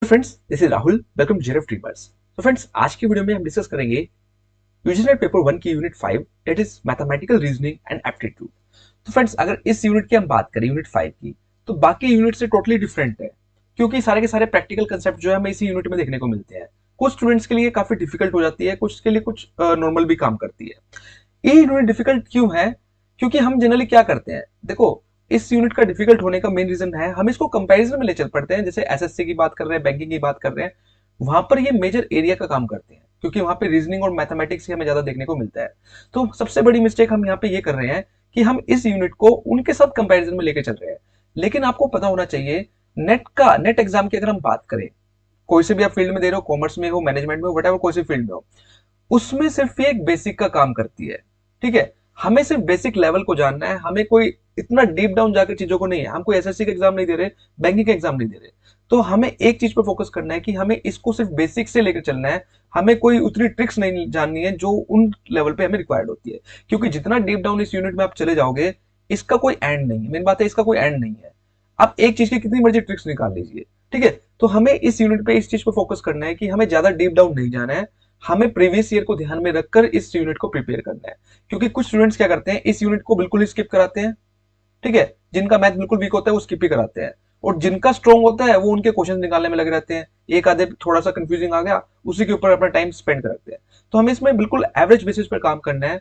Friends, this is Rahul. Welcome to जेरफ dreamers. तो friends, आज की वीडियो में हम डिस्कस करेंगे यूजीसी पेपर 1 की unit 5, that is mathematical reasoning and aptitude. तो फ्रेंड्स, अगर इस यूनिट की हम बात करें, यूनिट 5 की, तो बाकी यूनिट से टोटली डिफरेंट है, क्योंकि सारे के सारे प्रैक्टिकल कंसेप्ट जो है हमें इसी यूनिट में देखने को मिलते हैं। कुछ स्टूडेंट्स के लिए काफी डिफिकल्ट हो जाती है, कुछ के लिए कुछ नॉर्मल भी काम करती है। ये यूनिट डिफिकल्ट क्यों है? क्योंकि हम जनरली क्या करते हैं, देखो, इस यूनिट का डिफिकल्ट होने का मेन रीजन है हम इसको कंपैरिजन में ले चल पड़ते हैं। जैसे एसएससी की बात कर रहे हैं, बैंकिंग की बात कर रहे हैं, वहां पर ये मेजर एरिया का काम करते हैं, क्योंकि वहां पे रीजनिंग और मैथमेटिक्स ही हमें ज्यादा देखने को मिलता है। तो सबसे बड़ी मिस्टेक हम यहाँ पे ये कर रहे हैं कि हम इस यूनिट को उनके साथ कंपैरिजन में लेके चल रहे हैं। लेकिन आपको पता होना चाहिए, नेट एग्जाम की अगर हम बात करें, कोई से भी आप फील्ड में दे रहे हो, कॉमर्स में हो, मैनेजमेंट में हो, वट कोई से फील्ड में हो, उसमें सिर्फ ये एक बेसिक का काम करती है। ठीक है, हमें सिर्फ बेसिक लेवल को जानना है, हमें कोई इतना डीप डाउन जाकर चीजों को नहीं है। हम कोई एसएससी का एग्जाम नहीं दे रहे, बैंकिंग का एग्जाम नहीं दे रहे। तो हमें एक चीज पर फोकस करना है कि हमें इसको सिर्फ बेसिक से लेकर चलना है। हमें कोई उतनी ट्रिक्स नहीं जाननी है जो उन लेवल पे हमें रिक्वायर्ड होती है, क्योंकि जितना डीप डाउन इस यूनिट में आप चले जाओगे, इसका कोई एंड नहीं है। मेन बात है, इसका कोई एंड नहीं है। आप एक चीज की कितनी मर्जी ट्रिक्स निकाल लीजिए। ठीक है, तो हमें इस यूनिट पे इस चीज पर फोकस करना है कि हमें ज्यादा डीप डाउन नहीं जाना है। हमें प्रीवियस ईयर को ध्यान में रखकर इस यूनिट को प्रिपेयर करना है, क्योंकि कुछ स्टूडेंट्स क्या करते हैं, इस यूनिट को बिल्कुल ही स्किप कराते हैं। ठीक है, जिनका मैथ बिल्कुल वीक होता है वो स्किप ही कराते हैं, और जिनका स्ट्रॉन्ग होता है वो उनके क्वेश्चन निकालने में लगे रहते हैं। एक आधे थोड़ा सा कंफ्यूजिंग आ गया, उसी के ऊपर अपना टाइम स्पेंड करते हैं। तो हमें इसमें बिल्कुल एवरेज बेसिस पर काम करना है।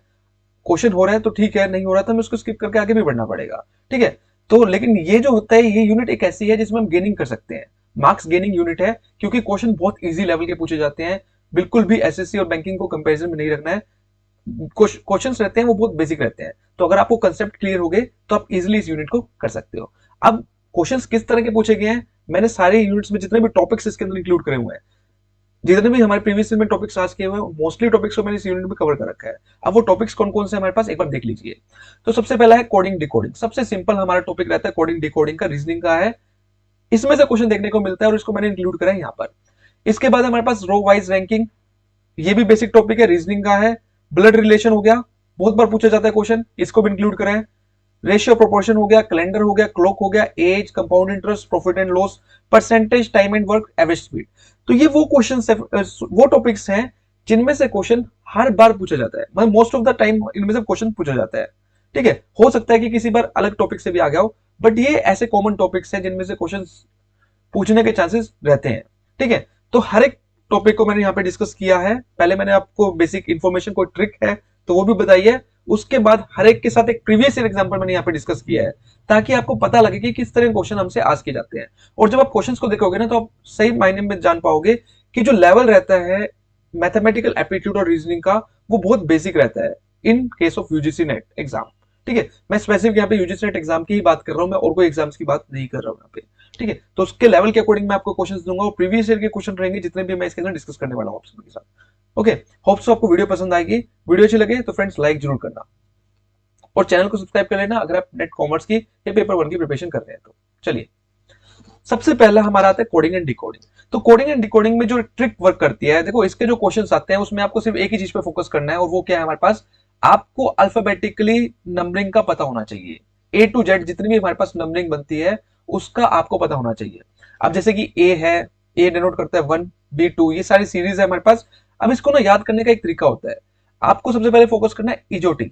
क्वेश्चन हो रहा है तो ठीक है, नहीं हो रहा तो हमें उसको स्किप करके आगे भी बढ़ना पड़ेगा। ठीक है, तो लेकिन ये जो होता है, ये यूनिट एक ऐसी है जिसमें हम गेनिंग कर सकते हैं, मार्क्स गेनिंग यूनिट है, क्योंकि क्वेश्चन बहुत इजी लेवल के पूछे जाते हैं। बिल्कुल भी एसएससी और बैंकिंग को कंपैरिजन में नहीं रखना है। क्वेश्चंस रहते हैं वो बहुत बेसिक रहते हैं। तो अगर आपको कंसेप्ट क्लियर हो गए तो आप इजीली इस यूनिट को कर सकते हो। अब क्वेश्चंस किस तरह के पूछे गए हैं, मैंने सारे यूनिट्स में जितने भी टॉपिक्स इसके अंदर इंक्लूड करे हुए हैं, जितने भी हमारे प्रीवियस में टॉपिक्स आज किए हुए हैं, मोस्टली टॉपिक्स को मैंने इस यूनिट में कवर कर रखा है। अब वो टॉपिक्स कौन कौन से हमारे पास, एक बार देख लीजिए। तो सबसे पहला है कोडिंग डिकोडिंग। सबसे सिंपल हमारा टॉपिक रहता है कोडिंग डिकोडिंग का, रीजनिंग का है। इसमें से क्वेश्चन देखने को मिलता है और इसको मैंने इंक्लूड करा है यहाँ पर। इसके बाद हमारे पास रो वाइज रैंकिंग, ये भी बेसिक टॉपिक है, रीजनिंग का है। ब्लड रिलेशन हो गया, बहुत बार पूछा जाता है क्वेश्चन, इसको भी इंक्लूड करें। रेशियो प्रोपोर्शन हो गया, कैलेंडर हो गया, क्लॉक हो गया, age, compound interest, profit and loss, percentage, time and work, average speed. तो ये वो क्वेश्चन, वो टॉपिक्स हैं जिनमें से क्वेश्चन हर बार पूछा जाता है, मतलब मोस्ट ऑफ द टाइम इनमें से क्वेश्चन पूछा जाता है। ठीक है, हो सकता है कि किसी बार अलग टॉपिक से भी आ गया हो, बट ये ऐसे कॉमन टॉपिक्स हैं जिनमें से क्वेश्चन पूछने के चांसेस रहते हैं। ठीक है, तो हर एक टॉपिक को मैंने यहाँ पे डिस्कस किया है। पहले मैंने आपको बेसिक इंफॉर्मेशन, कोई ट्रिक है तो वो भी बताई है। उसके बाद हर एक के साथ एक प्रीवियस ईयर एग्जांपल मैंने यहाँ पे डिस्कस किया है, ताकि आपको पता लगे कि किस तरह के क्वेश्चन हमसे आज किए जाते हैं। और जब आप क्वेश्चंस को देखोगे ना, तो आप सही मायने में जान पाओगे कि जो लेवल रहता है मैथमेटिकल एप्टीट्यूड और रीजनिंग का, वो बहुत बेसिक रहता है in case of UGC net exam. ठीक है, मैं स्पेसिफिक यहाँ पे यूजीसी नेट एग्जाम की ही बात कर रहा हूँ, मैं और कोई एग्जाम्स की बात नहीं कर रहा हूँ यहाँ पे। ठीक है, तो उसके लेवल के अकॉर्डिंग मैं आपको क्वेश्चंस दूंगा, और प्रीवियस ईयर के क्वेश्चन रहेंगे जितने भी मैं इसके अंदर डिस्कस करने वाला हूँ आप सबके साथ। ओके, होप सो आपको वीडियो पसंद आएगी। वीडियो अच्छी लगे तो फ्रेंड्स लाइक जरूर करना, और चैनल को सब्सक्राइब कर लेना अगर आप नेट कॉमर्स की या पेपर 1 की प्रिपरेशन कर रहे हैं तो। चलिए, सबसे पहला हमारा आता है कोडिंग एंड डिकोडिंग। तो कोडिंग एंड डिकोडिंग में जो ट्रिक वर्क करती है, देखो, इसके जो क्वेश्चंस आते हैं उसमें आपको सिर्फ एक ही चीज पे फोकस करना है, और वो क्या है हमारे पास, आपको अल्फाबेटिकली नंबरिंग का पता होना चाहिए। ए टू जेड जितनी भी हमारे पास नंबरिंग बनती है उसका आपको पता होना चाहिए। अब जैसे कि ए है, ए डिनोट करता है 1, बी 2, ये सारी सीरीज है हमारे पास। अब इसको ना याद करने का एक तरीका होता है, आपको सबसे पहले फोकस करना है इजोटी।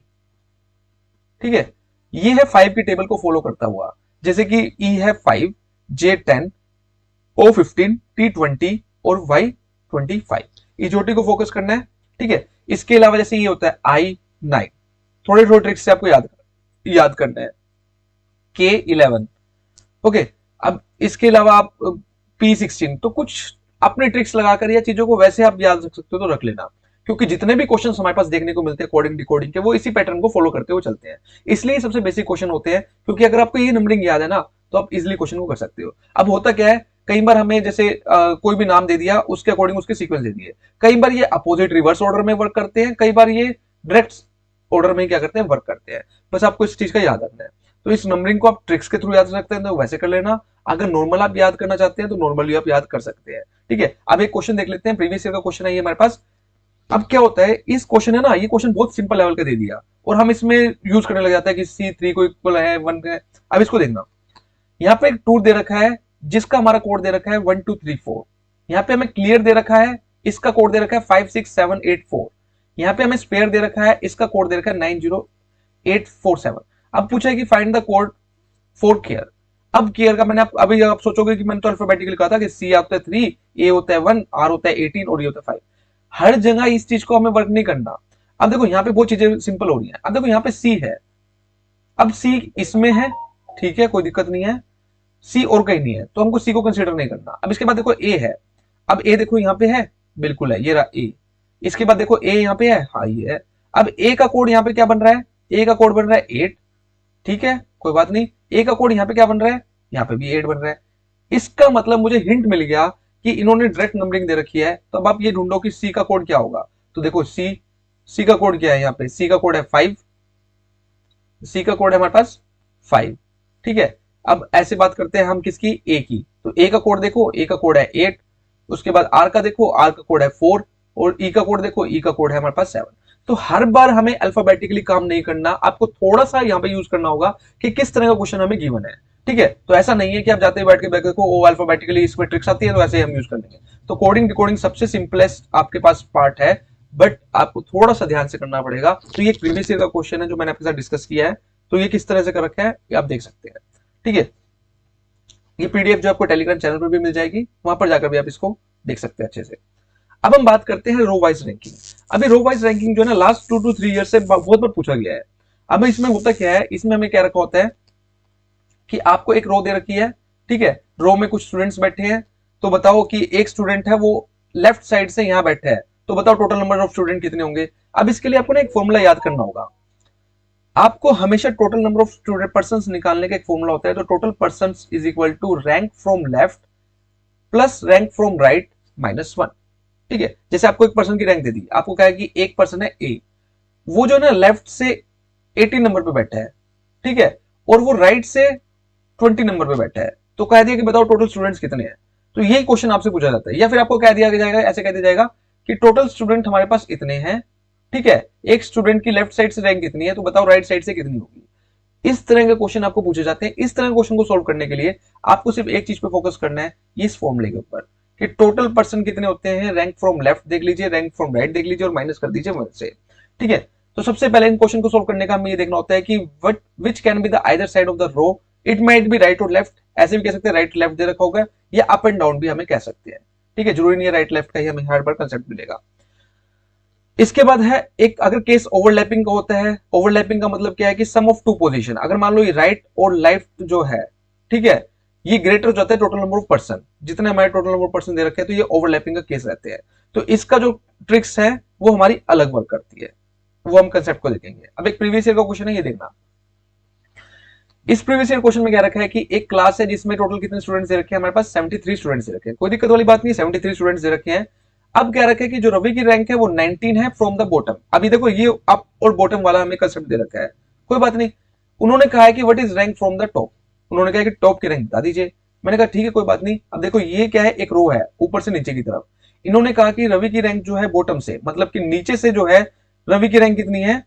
ठीक है, ये है 5 की टेबल को फॉलो करता हुआ, जैसे कि ई है 5, जे 10, ओ 15, टी 20 और वाई 25। इजोटी को फोकस करना है। ठीक है, इसके अलावा जैसे ये होता है आई 9, थोड़े थोड़े ट्रिक्स से आपको याद करना है। के 11। ओके, अब इसके अलावा आप पी 16, तो कुछ अपने ट्रिक्स लगाकर या चीजों को वैसे आप याद रख सकते हो तो रख लेना, क्योंकि जितने भी क्वेश्चन हमारे पास देखने को मिलते हैं कोडिंग डिकोडिंग के, वो इसी पैटर्न को फॉलो करते हुए चलते हैं। इसलिए सबसे बेसिक क्वेश्चन होते हैं, क्योंकि अगर आपको ये नंबरिंग याद है ना, तो आप इजिली क्वेश्चन को कर सकते हो। अब होता क्या है, कई बार हमें जैसे कोई भी नाम दे दिया, उसके अकॉर्डिंग उसके सीक्वेंस दे दिए। कई बार ये अपोजिट रिवर्स ऑर्डर में वर्क करते हैं, कई बार ये डायरेक्ट ऑर्डर में क्या करते हैं, वर्क करते हैं। बस आपको इस चीज का याद रखना है। तो इस नंबरिंग को आप ट्रिक्स के थ्रू याद रखते हैं तो वैसे कर लेना। अगर नॉर्मल आप याद करना चाहते हैं तो नॉर्मली आप याद कर सकते हैं। ठीक है, अब एक क्वेश्चन देख लेते हैं, प्रीवियस ईयर का क्वेश्चन है ये हमारे पास। अब क्या होता है, इस क्वेश्चन है ना, ये क्वेश्चन बहुत सिंपल लेवल का दे दिया और हम इसमें यूज करने लग जाता है कि C3 को इक्वल है 1 है। अब इसको देखना, यहाँ पे एक टूर दे रखा है जिसका हमारा कोड दे रखा है 1 2 3 4। यहाँ पे हमें क्लियर दे रखा है, इसका कोड दे रखा है 56784। यहाँ पे हमें स्पेयर दे रखा है, इसका कोड दे रखा है 90847। अब पूछा है कि find the code for care. अब केयर का मैंने अभी आप सोचोगे कि मैंने तो अल्फाबेटिकली कहा था कि सी होता है 3, ए होता है 1, आर होता है 18 और ये होता है 5। हर जगह इस चीज को हमें वर्क नहीं करना। अब देखो यहाँ पे बहुत चीजें सिंपल हो रही हैं। अब देखो यहाँ पे सी है, अब सी इसमें है, ठीक है, कोई दिक्कत नहीं है। सी और कहीं नहीं है तो हमको सी को कंसीडर नहीं करना। अब इसके बाद देखो ए है, अब ए देखो यहाँ पे है, बिल्कुल है, ये रहा ए। इसके बाद देखो ए यहाँ पे है, हाँ ये है। अब ए का कोड यहाँ पे क्या बन रहा है, ए का कोड बन रहा है 8, ठीक है, कोई बात नहीं। ए का कोड यहाँ पे क्या बन रहा है, यहाँ पे भी 8 बन रहा है। इसका मतलब मुझे हिंट मिल गया कि इन्होंने डायरेक्ट नंबरिंग दे रखी है। तो अब आप ये ढूंढो कि सी का कोड क्या होगा। तो देखो सी का कोड क्या है, यहाँ पे सी का कोड है 5, सी का कोड है हमारे पास 5, ठीक है। अब ऐसे बात करते हैं हम किसकी, ए की। तो ए का कोड देखो, ए का कोड है 8। उसके बाद आर का देखो, आर का कोड है 4। और ई का कोड देखो, ई का कोड है हमारे पास 7। तो हर बार हमें अल्फाबेटिकली काम नहीं करना, आपको थोड़ा सा यहाँ पे यूज करना होगा कि किस तरह का क्वेश्चन हमें गिवन है, ठीक है। तो ऐसा नहीं है कि आप जाते बैठ के देखो वो अल्फाबेटिकली इसमें ट्रिक्स आती है तो ऐसे ही हम यूज कर लेंगे। तो कोडिंग डिकोडिंग सबसे सिंपलेस्ट आपके पास पार्ट है, बट आपको थोड़ा सा ध्यान से करना पड़ेगा। तो ये प्रीवियस ईयर का क्वेश्चन है जो मैंने आपके साथ डिस्कस किया है। तो ये किस तरह से कर रखा है ये आप देख सकते हैं, ठीक है। ये पीडीएफ जो आपको टेलीग्राम चैनल पर भी मिल जाएगी, वहां पर जाकर भी आप इसको देख सकते हैं अच्छे से। अब हम बात करते हैं रो वाइज रैंकिंग। अभी रो वाइज रैंकिंग जो है ना लास्ट 2 to 3 ईयर से बहुत बार पूछा गया है। अब इसमें होता क्या है, इसमें हमें क्या रखा होता है कि आपको एक रो दे रखी है, ठीक है। रो में कुछ स्टूडेंट्स बैठे हैं, तो बताओ कि एक स्टूडेंट है वो लेफ्ट साइड से यहां बैठा है, तो बताओ टोटल नंबर ऑफ स्टूडेंट कितने होंगे। अब इसके लिए आपको ना एक फॉर्मूला याद करना होगा। आपको हमेशा total number of student persons निकालने का एक फॉर्मूला होता है। तो total persons is equal to rank from left plus rank from right -1, ठीक है। जैसे आपको एक पर्सन की रैंक दे दी, आपको कहा कि एक पर्सन है ए, वो जो ना लेफ्ट से 18 नंबर पे बैठा है, ठीक है, और वो राइट से 20 नंबर पे बैठा है। तो कह दिया कि बताओ टोटल स्टूडेंट्स कितने हैं। तो यही क्वेश्चन आपसे पूछा जाता है। या फिर आपको कह दिया जाएगा, ऐसे कह दिया जाएगा कि टोटल स्टूडेंट हमारे पास इतने हैं, ठीक है, एक स्टूडेंट की लेफ्ट साइड से रैंक कितनी है, तो बताओ राइट साइड से कितनी होगी। इस तरह के क्वेश्चन आपको पूछे जाते हैं। इस तरह के क्वेश्चन को सोल्व करने के लिए आपको सिर्फ एक चीज पे फोकस करना है, इस फॉर्मूले के ऊपर कि टोटल पर्सन कितने होते हैं। रैंक फ्रॉम लेफ्ट देख लीजिए, रैंक फ्रॉम राइट देख लीजिए और माइनस कर दीजिए 1 से, ठीक है। तो सबसे पहले इन क्वेश्चन को सोल्व करने का हमें ये देखना होता है कि what which can be the either side of the row. It might be right और लेफ्ट, ऐसे भी कह सकते हैं राइट लेफ्ट दे रखा होगा, या अप एंड डाउन भी हमें कह सकते हैं, ठीक है। जरूरी नहीं है राइट लेफ्ट का ही हमें हर बार कंसेप्ट मिलेगा। इसके बाद है एक, अगर केस ओवरलैपिंग का होता है। ओवरलैपिंग का मतलब क्या है कि सम ऑफ टू पोजीशन, अगर मान लो ये राइट और लेफ्ट जो है, ठीक है, ये ग्रेटर हो जाता है टोटल नंबर ऑफ पर्सन, जितने हमारे टोटल नंबर ऑफ पर्सन दे रखे हैं, तो ये ओवरलैपिंग का केस रहते हैं। तो इसका जो ट्रिक्स है वो हमारी अलग वर्क करती है, वो हम कंसेप्ट को देखेंगे। अब एक प्रीवियस ईयर का क्वेश्चन है, ये देखना। इस प्रीवियस ईयर क्वेश्चन में क्या रखा है कि एक क्लास है जिसमें टोटल कितने स्टूडेंट्स दे रखे हैं, हमारे पास 73 स्टूडेंट्स दे रखे हैं। कोई दिक्कत वाली बात नहीं, 73 स्टूडेंट्स दे रखे हैं। अब क्या रखा है कि जो रवि की रैंक है वो 19 है फ्रॉम द बॉटम। अभी देखो ये अप और बॉटम वाला हमें कंसेप्ट दे रखा है, कोई बात नहीं। उन्होंने कहा है कि what is rank from the top, उन्होंने कहा कि टॉप की रैंक बता दीजिए। मैंने कहा ठीक है कोई बात नहीं। अब देखो ये क्या है, एक रो है ऊपर से नीचे की तरफ। इन्होंने कहा कि रवि की रैंक जो है बॉटम से, मतलब कि नीचे से जो है रवि की रैंक कितनी है,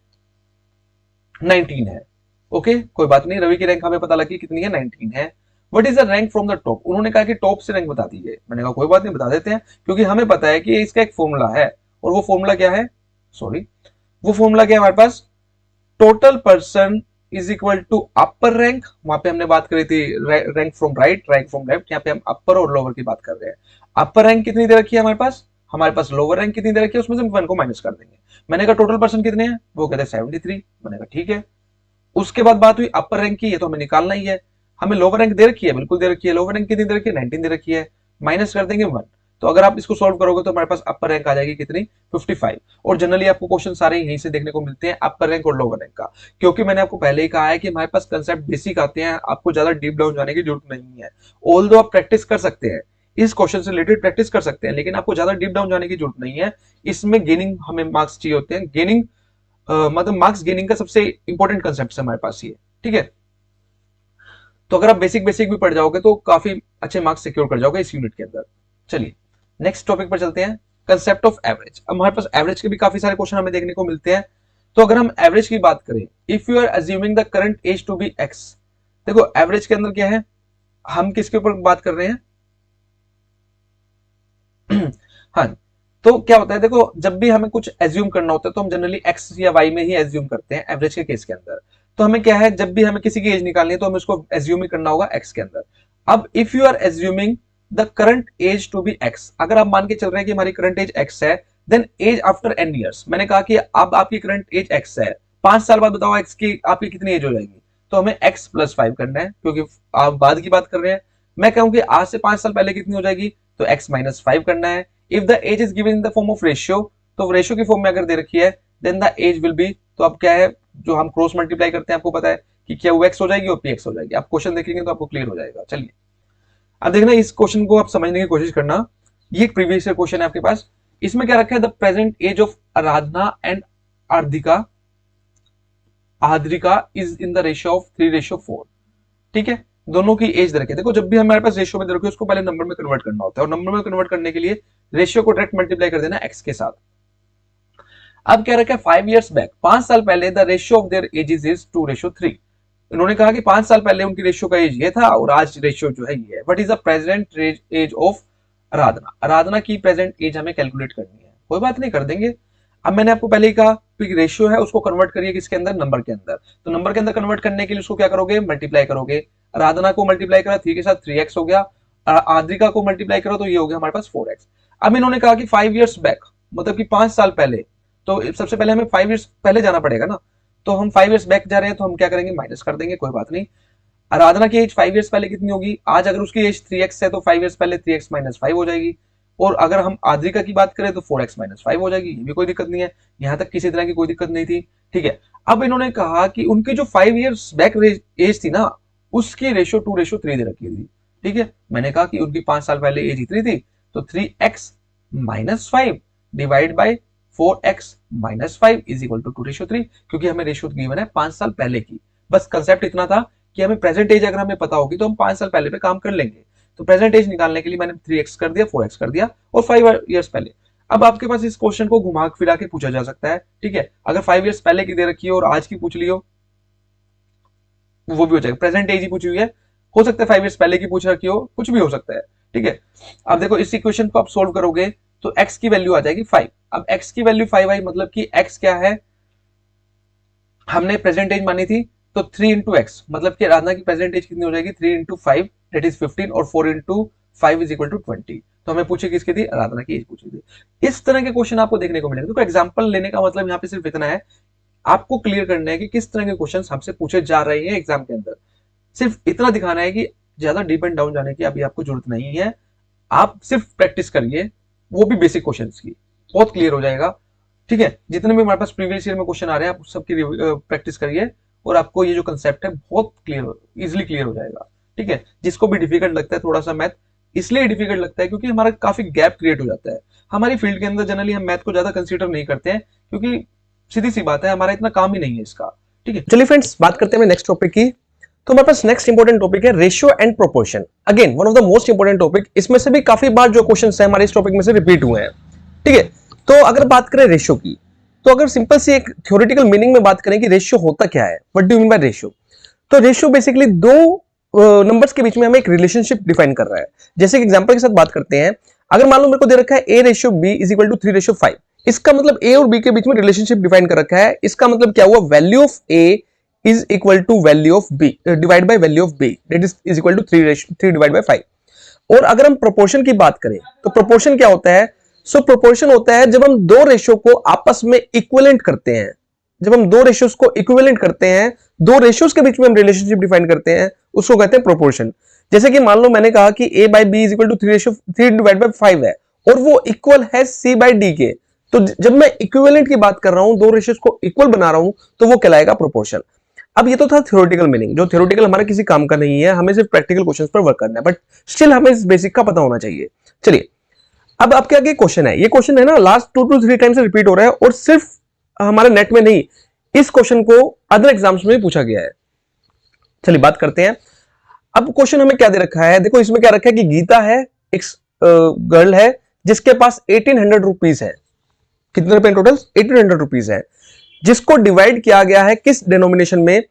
19 है। ओके कोई बात नहीं, रवि की रैंक हमें पता लगी कितनी है, 19 है। What is the rank from the top, उन्होंने कहा कि टॉप से रैंक बता दीजिए। मैंने कहा कोई बात नहीं बता देते हैं, क्योंकि हमें पता है कि इसका एक फॉर्मूला है। और वो फॉर्मूला क्या है, सॉरी, वो फॉर्मूला क्या है हमारे पास, total person is equal to upper rank. वहां पे हमने बात करी थी rank from right, rank from left, यहाँ पे हम अपर और लोअर की बात कर रहे हैं। अपर रैंक कितनी दे रखी है हमारे पास लोअर रैंक कितनी दे रखी है, उसमें से हम 1 को माइनस कर देंगे। मैंने कहा टोटल पर्सन कितने हैं, वो कहते हैं 73। मैंने कहा ठीक है। उसके बाद बात हुई अपर रैंक की, ये तो हमें निकालना ही है। हमें लोअर रैंक दे रखी है, बिल्कुल दे रखी है। लोअर रैंक कितनी दे रखी है, 19 दे रखी है, माइनस कर देंगे 1। तो अगर आप इसको सॉल्व करोगे तो हमारे पास अपर रैंक आ जाएगी कितनी, 55। और जनरली आपको क्वेश्चन सारे यहीं से देखने को मिलते हैं, अपर रैंक और लोअर रैंक का। क्योंकि मैंने आपको पहले ही कहा है कि हमारे पास कंसेप्ट बेसिक आते हैं, आपको ज्यादा डीप डाउन जाने की जरूरत नहीं है। ऑल दो आप प्रैक्टिस कर सकते हैं, इस क्वेश्चन से रिलेटेड प्रैक्टिस कर सकते हैं, लेकिन आपको ज्यादा डीप डाउन जाने की जरूरत नहीं है। इसमें गेनिंग हमें मार्क्स चाहिए होते हैं। गेनिंग मतलब मार्क्स गेनिंग का सबसे इंपॉर्टेंट कंसेप्ट है हमारे पास ये, ठीक है। तो अगर आप बेसिक बेसिक भी पढ़ जाओगे तो काफी अच्छे मार्क्स सिक्योर कर जाओगे इस यूनिट के अंदर। चलिए नेक्स्ट टॉपिक पर चलते हैं, कंसेप्ट ऑफ एवरेज। अब हमारे पास एवरेज के भी काफी सारे क्वेश्चन हमें देखने को मिलते हैं। तो अगर हम एवरेज की बात करें, if you are assuming the current age to be X, देखो एवरेज के अंदर क्या है, हम किसके ऊपर बात कर रहे हैं, हाँ, तो क्या होता है, देखो जब भी हमें कुछ एज्यूम करना होता है तो हम जनरली एक्स या वाई में ही एज्यूम करते हैं एवरेज के केस के अंदर। तो हमें क्या है, जब भी हमें किसी की एज निकालनी है तो हमें उसको एज्यूम ही करना होगा एक्स के अंदर। अब if you are assuming the current age to be X, अगर आप मान के चल रहे हैं कि हमारी करंट एज एक्स है, then age after n years, मैंने कहा कि अब आपकी करंट एज एक्स है, 5 साल बाद बताओ एक्स की आपकी कितनी एज हो जाएगी। तो हमें एक्स प्लस 5 करना है क्योंकि आप बाद की बात कर रहे हैं। मैं कहूं कि आज से 5 साल पहले कितनी हो जाएगी, तो एक्स माइनस 5 करना है। If the age is given in the form of ratio, तो रेशियो की फॉर्म में अगर दे रखी है then the age will be, तो अब क्या है, जो हम क्रॉस मल्टीप्लाई करते हैं आपको पता है कि क्या वो एक्स हो जाएगी और पी एक्स हो जाएगी। आप क्वेश्चन देखेंगे तो आपको क्लियर हो जाएगा। चलिए अब देखना, इस क्वेश्चन को आप समझने की कोशिश करना। ये एक प्रीवियस ईयर क्वेश्चन है आपके पास। इसमें क्या रखा है, the present age of Aradhana and Ardhika Adrika is in the ratio of 3:4। ठीक है, दोनों की एज दे रखी है। देखो जब भी हमारे पास रेशियो में दे रखी है उसको पहले नंबर में कन्वर्ट करना होता है, और नंबर में कन्वर्ट करने के लिए रेशियो को डायरेक्ट मल्टीप्लाई कर देना एक्स के साथ। अब क्या रखा है, 5 years बैक, 5 साल पहले the ratio of their edges is 2:3। इन्होंने कहा कि 5 साल पहले उनकी रेशियो का एज ये था और आज रेशियो जो है ये है। What is the present age of Aradhana, Aradhana की प्रेजेंट एज हमें कैलकुलेट करनी है। कोई बात नहीं, कर देंगे। अब मैंने आपको पहले ही कहा कि रेशियो है उसको कन्वर्ट करिए किसके अंदर, नंबर के अंदर। तो नंबर के अंदर कन्वर्ट करने के लिए उसको क्या करोगे, मल्टीप्लाई करोगे। आराधना को मल्टीप्लाई करा 3 के साथ 3x हो गया, आद्रिका को मल्टीप्लाई करो तो ये हो गया हमारे पास 4x। अब इन्होंने कहा कि 5 years बैक, मतलब कि 5 साल पहले, तो सबसे पहले हमें 5 years पहले जाना पड़ेगा ना। तो हम 5 years बैक जा रहे हैं तो हम क्या करेंगे, माइनस कर देंगे, कोई बात नहीं। आराधना की एज 5 years पहले कितनी होगी, आज अगर उसकी एज 3x है तो 5 years पहले 3x माइनस 5 हो जाएगी। और अगर हम आद्रिका की बात करें तो 4x माइनस 5 हो जाएगी, ये भी कोई दिक्कत नहीं है। यहां तक किसी तरह की कोई दिक्कत नहीं थी। ठीक है, अब इन्होंने कहा कि उनकी जो 5 years बैक एज थी ना, उसकी रेशियो 2:3 दे रखी थी। ठीक है, मैंने कहा कि उनकी 5 साल पहले एज इतनी थी, तो 3x minus 5 divide by 4x minus 5 is equal to 2:3, क्योंकि हमें रेशियो गिवन है 5 साल पहले की। बस कंसेप्ट इतना था कि हमें प्रेजेंट एज अगर हमें पता होगी तो हम 5 साल पहले पे काम कर लेंगे। तो प्रेजेंट एज निकालने के लिए मैंने 3x कर दिया, 4x कर दिया और 5 years पहले। अब आपके पास इस क्वेश्चन को घुमा फिरा के पूछा जा सकता है। ठीक है, अगर 5 years पहले की दे रखी हो और आज की पूछ ली हो वो भी हो जाएगा। प्रेजेंट एज ही पूछी हुई है, हो सकता है 5 years पहले की पूछ रखी हो, कुछ भी हो सकता है। ठीक है, अब देखो इस इक्वेशन को आप सोल्व करोगे तो x की वैल्यू आ जाएगी 5। अब x की वैल्यू 5 आई, मतलब कि x क्या है, हमने प्रेजेंट एज मानी थी, तो 3 इंटू एक्स, मतलब कि आराधना की प्रेजेंट एज कितनी हो जाएगी, 3 इंटू 5 दैट इज 15 और 4 इंटू 5 इज इक्वल टू 20। तो हमें पूछे किसकी थी, आराधना की एज पूछी थी। इस तरह के क्वेश्चन आपको देखने को मिलेंगे। तो एग्जांपल लेने का मतलब यहाँ पे सिर्फ इतना है, आपको क्लियर करना है कि किस तरह के क्वेश्चन हमसे पूछे जा रहे हैं एग्जाम के अंदर। सिर्फ इतना दिखाना है कि ज्यादा डीप एंड डाउन जाने की अभी आपको जरूरत नहीं है। आप सिर्फ प्रैक्टिस करिए, वो भी बेसिक क्वेश्चंस की, बहुत क्लियर हो जाएगा। ठीक है, जितने भी हमारे पास प्रीवियस ईयर में क्वेश्चन आ रहे हैं आप सबकी प्रैक्टिस करिए और आपको ये जो कंसेप्ट है बहुत क्लियर, इजिली क्लियर हो जाएगा। ठीक है, जिसको भी डिफिकल्ट लगता है थोड़ा सा मैथ, इसलिए डिफिकल्ट लगता है क्योंकि हमारा काफी गैप क्रिएट हो जाता है। हमारी फील्ड के अंदर जनरली हम मैथ को ज्यादा कंसीडर नहीं करते हैं क्योंकि सीधी सी बात है हमारा इतना काम ही नहीं है इसका। ठीक है, चलिए फ्रेंड्स बात करते हैं नेक्स्ट टॉपिक की। तो हमारे पास नेक्स्ट इंपॉर्टेंट टॉपिक है ratio and proportion. Again one of the most important topic, इसमें से भी काफी बार जो क्वेश्चंस है हमारे इस टॉपिक में से रिपीट हुए हैं। ठीक है, तो अगर बात करें रेशियो की, तो अगर सिंपल सी एक थ्योरेटिकल मीनिंग में बात करें कि रेशियो होता क्या है, what do you mean by ratio. तो रेशियो बेसिकली दो नंबर्स के बीच में हमें एक रिलेशनशिप डिफाइन कर रहा है। जैसे कि एग्जांपल के साथ बात करते हैं, अगर मान लो मेरे को दे रखा है a ratio b is equal to 3:5, इसका मतलब a और b के बीच में रिलेशनशिप डिफाइन कर रखा है। इसका मतलब क्या हुआ, value of a is equal to value of b divide by value of b that is equal to 3 divide by 5। और अगर हम प्रोपोर्शन की बात करें तो प्रोपोर्शन क्या होता है, सो प्रोपोर्शन होता है जब हम दो रेशियो को आपस में इक्विवेलेंट करते हैं। जब हम दो रेशियोज को इक्विवेलेंट करते हैं, दो रेशियोज के बीच में हम रिलेशनशिप डिफाइन करते हैं, उसको कहते हैं प्रोपोर्शन। जैसे कि मान लो मैंने कहा कि a by B is equal to 3 divide by 5 है और वो इक्वल है c बाई डी के। तो जब मैं इक्विवेलेंट की बात कर रहा हूं, दो रेशियोज को इक्वल बना रहा हूं, तो वो कहलाएगा प्रोपोर्शन। अब ये तो था थ्योरेटिकल मीनिंग, जो थ्योरेटिकल हमारा किसी काम का नहीं है, हमें सिर्फ प्रैक्टिकल क्वेश्चंस पर वर्क करना है, बट स्टिल हमें इस बेसिक का पता होना चाहिए। चलिए अब आपके आगे क्वेश्चन है, ये क्वेश्चन है ना लास्ट 2 to 3 टाइम से रिपीट हो रहा है और सिर्फ हमारे नेट में नहीं, इस क्वेश्चन को अदर एग्जाम्स में भी पूछा गया है। चलिए बात करते हैं। अब क्वेश्चन हमें क्या दे रखा है, देखो इसमें क्या रखा है कि गीता है, एक गर्ल है जिसके पास 1800 रुपीज है। कितने रुपए टोटल, 1800 रुपीज है, जिसको डिवाइड किया गया है किस डिनोमिनेशन में।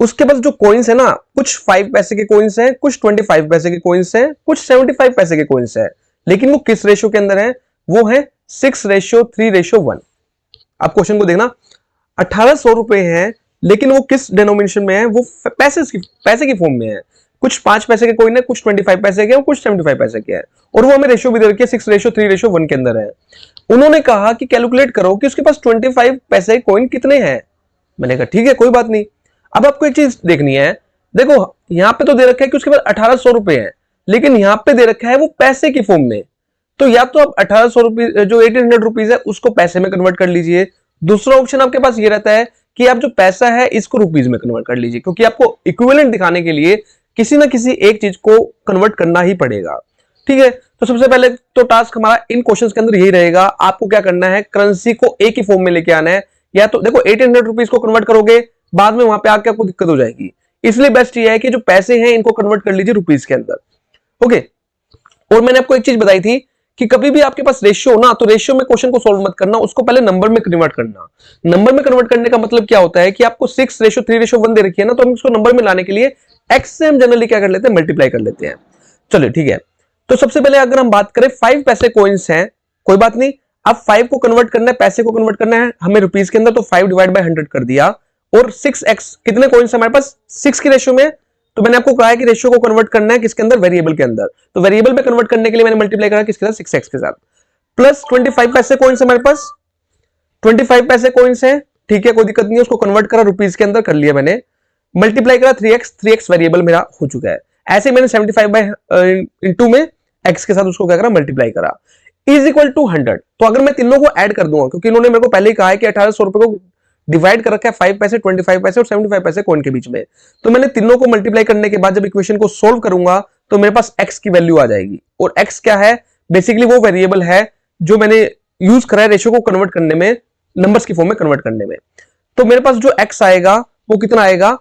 उसके पास जो कॉइन्स है ना, कुछ 5 पैसे के कॉइन्स हैं, कुछ 25 पैसे के कॉइन्स हैं, कुछ 75 पैसे के कॉइन्स हैं, लेकिन वो किस रेशियो के अंदर है, वो है 6:3:1। आप क्वेश्चन को देखना, 1800 रुपए हैं, लेकिन वो किस डिनोमिनेशन में है, वो पैसे की फॉर्म में है। कुछ 5 पैसे के कॉइन है, कुछ 25 पैसे के और कुछ 75 पैसे के है, और वो हमें रेशियो भी दे रखी है 6:3:1 के अंदर है। उन्होंने कहा कि कैलकुलेट करो कि उसके पास 25 पैसे कॉइन कितने हैं। मैंने कहा ठीक है कोई बात नहीं। अब आपको एक चीज देखनी है, देखो यहां पे तो दे रखा है कि उसके पास 1800 रुपए है, लेकिन यहां पे दे रखा है वो पैसे की फॉर्म में। तो या तो आप 1800 रुपए जो 1800 रुपीज है उसको पैसे में कन्वर्ट कर लीजिए, दूसरा ऑप्शन आपके पास ये रहता है कि आप जो पैसा है इसको रुपीज में कन्वर्ट कर लीजिए, क्योंकि आपको इक्विवेलेंट दिखाने के लिए किसी ना किसी एक चीज को कन्वर्ट करना ही पड़ेगा। ठीक है, तो सबसे पहले तो टास्क हमारा इन क्वेश्चंस के अंदर यही रहेगा, आपको क्या करना है, करेंसी को एक ही फॉर्म में लेके आना है। या तो देखो 1800 रुपीज को कन्वर्ट करोगे, बाद में वहां पे आके आपको दिक्कत हो जाएगी, इसलिए बेस्ट ये है कि जो पैसे हैं इनको कन्वर्ट कर लीजिए रुपीज के अंदर। ओके, और मैंने आपको एक चीज बताई थी कि कभी भी आपके पास रेशियो हो ना, तो रेशियो में क्वेश्चन को सॉल्व मत करना, उसको पहले नंबर में कन्वर्ट करना। नंबर में कन्वर्ट करने का मतलब क्या होता है कि आपको 6:3:1 दे रखी है ना, तो हम इसको नंबर में लाने के लिए एक्स से हम जनरली क्या कर लेते हैं, मल्टीप्लाई कर लेते हैं। चलिए ठीक है, तो सबसे पहले अगर हम बात करें 5 पैसे कॉइन्स हैं, कोई बात नहीं, अब 5 को कन्वर्ट करना है, पैसे को कन्वर्ट करना है हमें रुपीज के अंदर, तो 5/100 कर दिया। और 6x कितने कॉइन्स हमारे पास, 6 की रेशियो में, तो मैंने आपको कहा है कि रेशियो को कन्वर्ट करना है किसके अंदर, वेरिएबल के अंदर, तो वेरिएबल में कन्वर्ट करने के लिए मैंने मल्टीप्लाई करा किसके साथ, 6x के साथ, प्लस 25 पैसे कॉइन्स हमारे पास, 25 पैसे कॉइन्स है, ठीक है कोई दिक्कत नहीं है, उसको कन्वर्ट करा रुपीज के अंदर कर लिया मैंने, मल्टीप्लाई करा 3x वेरिएबल मेरा हो चुका है। ऐसे मैंने 75/2 में x के साथ उसको क्या करा, मल्टीप्लाई करा, इज इक्वल टू 100। तो अगर मैं तीनों को ऐड कर दूंगा, क्योंकि इन्होंने मेरे को पहले ही कहा है कि 1800 रुपए को डिवाइड कर रखा है 5 पैसे, 25 पैसे और 75 पैसे कॉइन के बीच में, तो मैंने तीनों को मल्टीप्लाई करने के बाद जब इक्वेशन को सोल्व करूंगा तो मेरे पास x की वैल्यू आ जाएगी। और x क्या है, बेसिकली वो वेरिएबल है जो मैंने यूज करा है रेशियो को कन्वर्ट करने में, नंबर्स की फॉर्म में कन्वर्ट करने में। तो मेरे पास जो x आएगा वो कितना आएगा,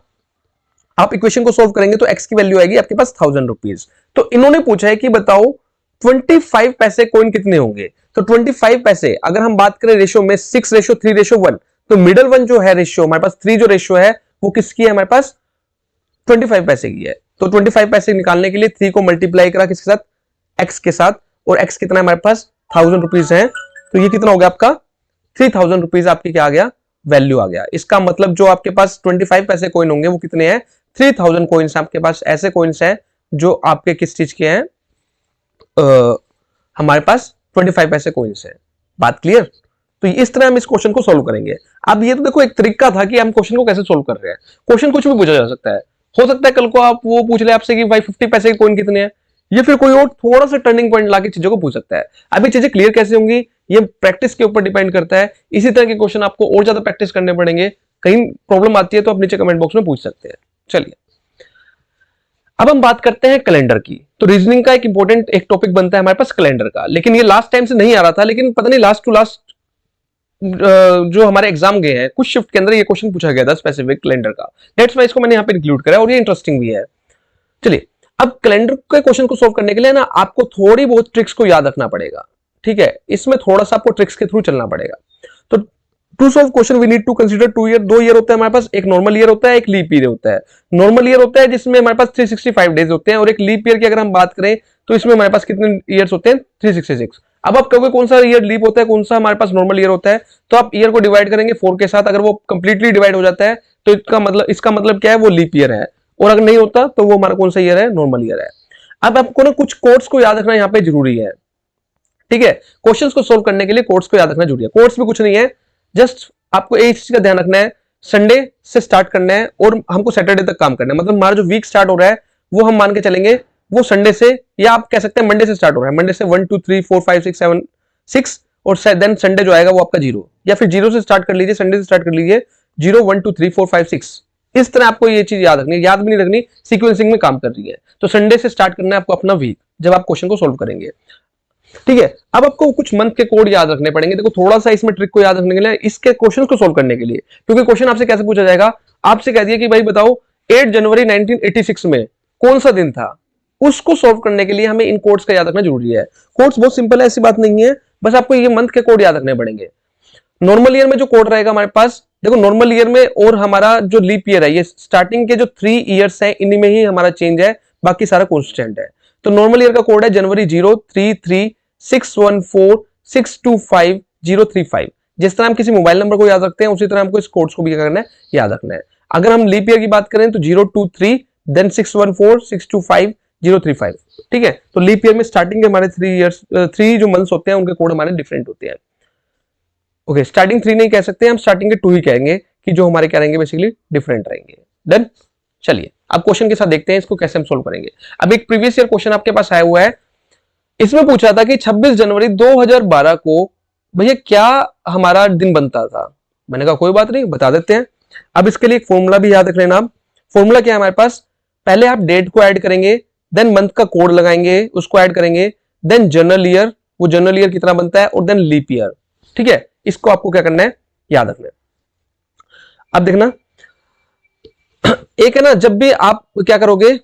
आप इक्वेशन को सोल्व करेंगे तो x की वैल्यू आएगी आपके पास 1000 रुपीज। तो इन्होंने पूछा है कि बताओ 25 पैसे कॉइन कितने होंगे, तो 25 पैसे अगर हम बात करें रेशियो में 6:3:1, तो मिडल वन जो है रेशियो हमारे पास 3 जो रेशियो है वो किसकी है, हमारे पास 25 पैसे की है। तो 25 पैसे निकालने के लिए 3 को मल्टीप्लाई करा किसके साथ, x के साथ, और x कितना है हमारे पास 1000 रुपीज है, तो ये कितना हो गया आपका 3000 रुपीज आपकी क्या आ गया, वैल्यू आ गया। इसका मतलब जो आपके पास 25 पैसे कॉइन होंगे वो कितने हैं, 3000 कॉइन्स आपके पास ऐसे कॉइन्स हैं जो आपके किस चीज के हैं, हमारे पास 25 पैसे कॉइन्स हैं। बात क्लियर, तो इस तरह हम इस क्वेश्चन को सोल्व करेंगे। अब ये तो देखो एक तरीका था कि हम क्वेश्चन को कैसे सोल्व कर रहे हैं, क्वेश्चन कुछ भी पूछा जा सकता है, हो सकता है कल को आप वो पूछ ले आपसे कि भाई 50 पैसे के कॉइन कितने हैं, या फिर कोई और थोड़ा सा टर्निंग पॉइंट लाके चीजों को पूछ सकता है। अभी चीजें क्लियर कैसे होंगी ये प्रैक्टिस के ऊपर डिपेंड करता है, इसी तरह के क्वेश्चन आपको और ज्यादा प्रैक्टिस करने पड़ेंगे, कहीं प्रॉब्लम आती है तो आप नीचे कमेंट बॉक्स में पूछ सकते हैं। चलिए अब हम बात करते हैं कैलेंडर की। तो रीजनिंग का एक इंपॉर्टेंट एक टॉपिक बनता है हमारे पास कैलेंडर का, लेकिन ये लास्ट टाइम से नहीं आ रहा था, लेकिन पता नहीं लास्ट टू लास्ट जो हमारे एग्जाम गए हैं कुछ शिफ्ट के अंदर ये क्वेश्चन पूछा गया था स्पेसिफिक कैलेंडर का, दैट्स व्हाई इसको मैंने यहाँ पे इंक्लूड करा और ये इंटरेस्टिंग भी है। चलिए अब कैलेंडर के क्वेश्चन को सोल्व करने के लिए ना आपको थोड़ी बहुत ट्रिक्स को याद रखना पड़ेगा, ठीक है, इसमें थोड़ा सा आपको ट्रिक्स के थ्रू चलना पड़ेगा। तो to solve question we need to consider 2 year, 2 year होता है हमारे पास, एक नॉर्मल ईयर होता है, एक लीप ईयर होता है। नॉर्मल ईयर होता है जिसमें हमारे पास 365 डेज होते हैं, और एक लीप ईयर की अगर हम बात करें तो इसमें हमारे पास कितने ईयर्स होते हैं, 366। अब आप कहोगे कौन सा ईयर लीप होता है, कौन सा हमारे पास नॉर्मल ईयर होता है, तो आप ईयर को डिवाइड करेंगे 4 के साथ, अगर वो कंप्लीटली डिवाइड हो जाता है तो इसका मतलब क्या है, वो लीप ईयर है, और अगर नहीं होता तो वो हमारा कौन सा ईयर है, नॉर्मल ईयर है। अब आपको ना कुछ कोड्स को याद रखना यहाँ पे जरूरी है, ठीक है, क्वेश्चंस को सोल्व करने के लिए कोड्स को याद रखना जरूरी है। कोड्स भी कुछ नहीं है, जस्ट आपको एक चीज का ध्यान रखना है, संडे से स्टार्ट करना है और हमको सैटरडे तक काम करना है, मतलब हमारा जो वीक स्टार्ट हो रहा है वो हम मान के चलेंगे वो संडे से, या आप कह सकते हैं मंडे से स्टार्ट हो रहा है, मंडे से 1 2 3 4 5 6 7 6 और देन संडे जो आएगा वो आपका 0, या फिर 0 से स्टार्ट कर लीजिए, संडे से स्टार्ट कर लीजिए 0 1 2 3 4 5 6, इस तरह आपको ये चीज याद रखनी है, याद भी नहीं रखनी, सीक्वेंसिंग में काम कर रही है। तो संडे से स्टार्ट करना है आपको अपना वीक जब आप क्वेश्चन को सोल्व करेंगे, ठीक है। अब आपको कुछ मंथ के कोड याद रखने पड़ेंगे, देखो थोड़ा सा इसमें ट्रिक को याद रखने के लिए, इसके क्वेश्चंस को सोल्व करने के लिए, क्योंकि क्वेश्चन आपसे कैसे पूछा जाएगा, आपसे कह दिया कि भाई बताओ 8 जनवरी 1986 में कौन सा दिन था, उसको सोल्व करने के लिए हमें इन कोड्स का याद रखना जरूरी है। कोड्स बहुत सिंपल है, ऐसी बात नहीं है, बस आपको ये मंथ के कोड याद रखने पड़ेंगे। नॉर्मल ईयर में जो कोड रहेगा हमारे पास, देखो नॉर्मल ईयर में और हमारा जो लीप ईयर है, ये स्टार्टिंग के जो 3 ईयर्स है इन्हीं में ही हमारा चेंज है, बाकी सारा कॉन्स्टेंट है। तो नॉर्मल ईयर का कोड है जनवरी 0 3 3 6 1 4 625035। जिस तरह हम किसी मोबाइल नंबर को याद रखते हैं उसी तरह हमको इस कोड्स को भी क्या करना है, याद रखना है। अगर हम लीप ईयर की बात करें तो 023 देन 614625 ठीक है। तो लीप ईयर में स्टार्टिंग के हमारे 3 जो मंथ्स होते हैं उनके कोड हमारे डिफरेंट होते हैं। ओके, स्टार्टिंग 3 नहीं कह सकते, हम स्टार्टिंग के 2 ही कहेंगे कि जो हमारे क्या रहेंगे, बेसिकली डिफरेंट रहेंगे। डन। चलिए अब क्वेश्चन के साथ देखते हैं इसको कैसे हम सोल्व करेंगे। अब एक प्रीवियस ईयर क्वेश्चन आपके पास आया हुआ है, इसमें पूछा था कि 26 जनवरी 2012 को भैया क्या हमारा दिन बनता था। मैंने कहा कोई बात नहीं, बता देते हैं। अब इसके लिए एक फॉर्मूला भी याद रख लेना आप। फॉर्मूला क्या है हमारे पास, पहले आप डेट को ऐड करेंगे, देन मंथ का कोड लगाएंगे, उसको ऐड करेंगे, देन जनरल ईयर, वो जनरल ईयर कितना बनता है, और देन लीप ईयर। ठीक है, इसको आपको क्या करना है, याद रखना है। अब देखना, एक है ना, जब भी आप क्या करोगे,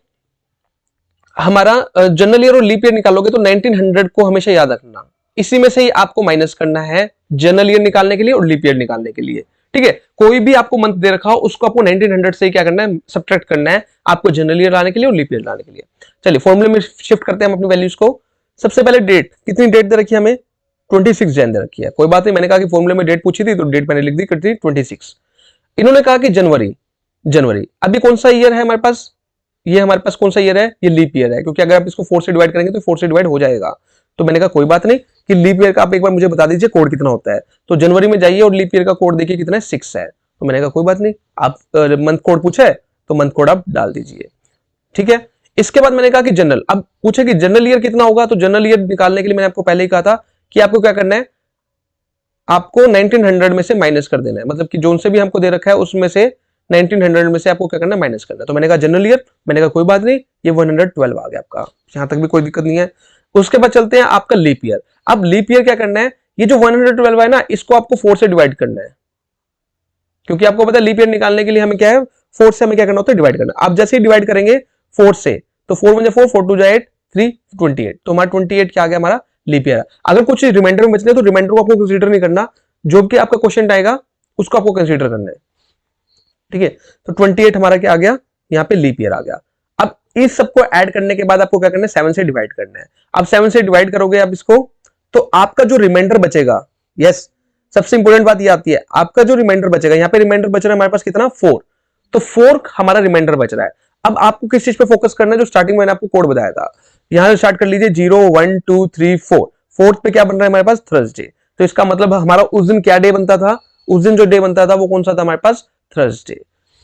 हमारा जनरल ईयर और लीप ईयर निकालोगे तो 1900 को हमेशा याद रखना, इसी में से ही आपको माइनस करना है जनरल ईयर निकालने के लिए और लीप ईयर निकालने के लिए। ठीक है, कोई भी आपको मंथ दे रखा हो उसको आपको 1900 से ही क्या करना है, सब्ट्रैक्ट करना है, आपको जनरल ईयर लाने के लिए और लीप ईयर लाने के लिए। चलिए फॉर्मूले में शिफ्ट करते हैं हम अपनी वैल्यूज को। सबसे पहले डेट, कितनी डेट दे रखी है हमें, 26 जन दे रखी है। कोई बात नहीं, मैंने कहा कि फॉर्मूले में डेट पूछी थी तो डेट मैंने लिख दी, कितनी 26। इन्होंने कहा कि जनवरी, जनवरी अभी कौन सा ईयर है हमारे पास, ये हमारे पास कौन सा ईयर है, ये लीप ईयर है, क्योंकि अगर आप इसको 4 से डिवाइड करेंगे तो 4 से डिवाइड हो जाएगा। तो मैंने कहा कोई बात नहीं कि लीप ईयर का आप एक बार मुझे बता दीजिए कोड कितना होता है। तो जनवरी में जाइए और लीप ईयर का कोड देखिए कितना है, 6 है। तो मैंने कहा कोई बात नहीं, आप मंथ कोड पूछा है तो मंथ कोड आप डाल दीजिए। ठीक है, इसके बाद मैंने कहा कि जनरल, अब पूछे कि जनरल ईयर कितना होगा, तो जनरल ईयर निकालने के लिए मैंने आपको पहले ही कहा था कि आपको क्या करना है, आपको 1900 में से माइनस कर देना है, मतलब कि जो उनसे भी हमको दे रखा है उसमें से 1900 में से आपको क्या करना है, माइनस करना है। तो मैंने कहा जनरल ईयर, मैंने कहा कोई बात नहीं, ये 112 आ गया आपका, यहां तक भी कोई दिक्कत नहीं है। उसके बाद चलते हैं आपका लीप ईयर। अब लीप ईयर क्या करना है, ये जो 112 है ना, इसको आपको 4 से डिवाइड करना है, क्योंकि आपको पता है लीप ईयर निकालने के लिए हमें क्या है, 4 से हमें क्या करना होता है, डिवाइड करना। आप जैसे ही डिवाइड करेंगे 4 से, तो 4 1 4, 4 2 8, 3 28, तो हमारा 28 क्या आ गया, हमारा लीप ईयर। अगर कुछ रिमाइंडर में बचने तो रिमाइंडर को आपको कंसीडर नहीं करना, जो भी आपका क्वेश्चन आएगा उसको आपको कंसीडर करना है। ठीक है, तो 28 हमारा क्या आ गया, यहाँ पे लीप ईयर आ गया। अब इस सबको ऐड करने के बाद आपको क्या करना है, 7 से डिवाइड करना है। अब 7 से डिवाइड करोगे आप इसको, तो आपका जो रिमाइंडर बचेगा, यस सबसे इंपॉर्टेंट बात ये आती है, आपका जो रिमाइंडर बचेगा, यहाँ पे रिमाइंडर बच रहा है हमारे पास कितना, 4, तो 4 हमारा रिमाइंडर बच रहा है। अब आपको किस चीज पे फोकस करना है, जो स्टार्टिंग में मैंने आपको कोड बताया था, यहां से स्टार्ट कर लीजिए 0 1 2 3 4, फोर्थ पे क्या बन रहा है हमारे पास, थर्सडे। तो इसका मतलब हमारा उस दिन क्या डे बनता था, उस दिन जो डे बनता था वो कौन सा था हमारे पास, थर्सडे।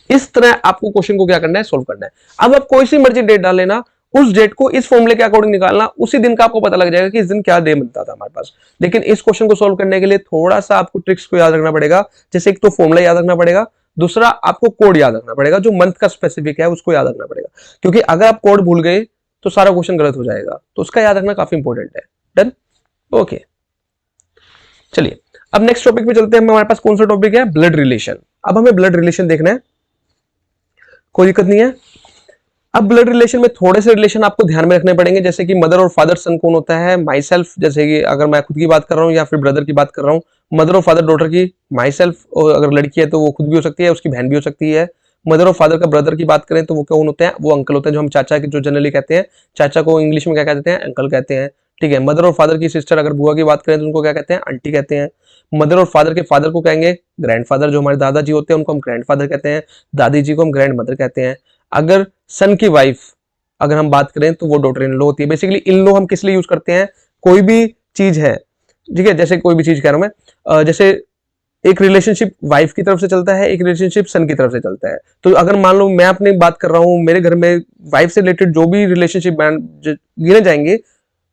इस तरह आपको क्वेश्चन को क्या करना है, सोल्व करना है। अब आप कोई सी मर्जी डेट डाल लेना, उस डेट को इस फॉर्मूले के अकॉर्डिंग निकालना, उसी दिन का आपको पता लग जाएगा कि इस दिन क्या डे बनता था हमारे पास। लेकिन इस क्वेश्चन को सोल्व करने के लिए थोड़ा सा आपको ट्रिक्स को याद रखना पड़ेगा, जैसे एक तो फॉर्मूला याद रखना पड़ेगा, दूसरा आपको कोड याद रखना पड़ेगा, जो मंथ का स्पेसिफिक है उसको याद रखना पड़ेगा, क्योंकि अगर आप कोड भूल गए तो सारा क्वेश्चन गलत हो जाएगा, तो उसका याद रखना काफी इंपॉर्टेंट है। Done, okay. चलिए अब नेक्स्ट टॉपिक पे चलते हैं। हमारे पास कौन सा टॉपिक है, ब्लड रिलेशन। अब हमें ब्लड रिलेशन देखना है, कोई दिक्कत नहीं है। अब ब्लड रिलेशन में थोड़े से रिलेशन आपको ध्यान में रखने पड़ेंगे, जैसे कि मदर और फादर सन कौन होता है, माई सेल्फ, जैसे कि अगर मैं खुद की बात कर रहा हूँ या फिर ब्रदर की बात कर रहा हूँ, मदर और फादर डॉटर की, माई सेल्फ अगर लड़की है तो वो खुद भी हो सकती है, उसकी बहन भी हो सकती है। मदर और फादर का ब्रदर की बात करें तो वो कौन होते हैं, वो अंकल होते हैं, जो हम चाचा की जो जनरली कहते हैं, चाचा को इंग्लिश में क्या कहते हैं, अंकल कहते हैं। ठीक है, मदर और फादर की सिस्टर अगर बुआ की बात करें तो उनको क्या कहते हैं, आंटी कहते हैं। मदर और फादर के फादर को कहेंगे ग्रैंडफादर, जो हमारे दादाजी होते हैं उनको हम ग्रैंडफादर कहते हैं, दादी जी को हम ग्रैंड मदर कहते हैं। अगर सन की वाइफ अगर हम बात करें तो वो डॉटर इन लॉ होती है। बेसिकली इन लॉ हम किस लिए यूज करते हैं, कोई भी चीज है, ठीक है, जैसे कोई भी चीज कह रहा हूं मैं, जैसे एक रिलेशनशिप वाइफ की तरफ से चलता है, एक रिलेशनशिप सन की तरफ से चलता है। तो अगर मान लो मैं अपनी बात कर रहा हूं, मेरे घर में वाइफ से रिलेटेड जो भी रिलेशनशिप गिने जाएंगे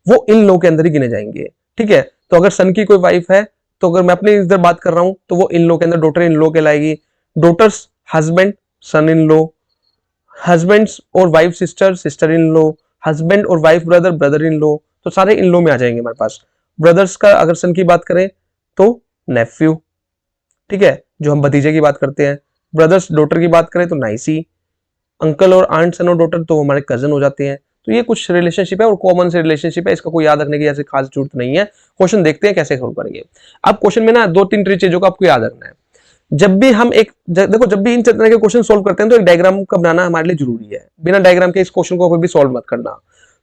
वो इन लॉ के अंदर ही गिने जाएंगे। ठीक है, तो अगर सन की कोई वाइफ है तो अगर मैं अपने इधर बात कर रहा हूं तो वो इन लॉ के अंदर डॉटर इन लॉ कहलाएगी। Daughter's husband son in law, husbands और wife sister sister in law, husband और wife brother brother in law, तो सारे इन लॉ में आ जाएंगे हमारे पास। ब्रदर्स का अगर सन की बात करें तो नेफ्यू, ठीक है, जो हम भतीजे की बात करते हैं। ब्रदर्स डॉटर की बात करें तो नाइसी। अंकल और आंट सन और डॉटर तो हमारे कजन हो जाते हैं। तो ये कुछ रिलेशनशिप है और कॉमन से रिलेशनशिप है, इसका कोई याद रखने की ऐसी खास जरूरत नहीं है। क्वेश्चन देखते हैं कैसे सोल्व करेंगे। अब क्वेश्चन में ना 2-3 चीजों को आपको याद रखना है। जब भी हम देखो जब भी इन तरह के क्वेश्चन सोल्व करते हैं तो एक डायग्राम का बनाना हमारे लिए जरूरी है, बिना डायग्राम के इस क्वेश्चन को कभी भी सोल्व मत करना।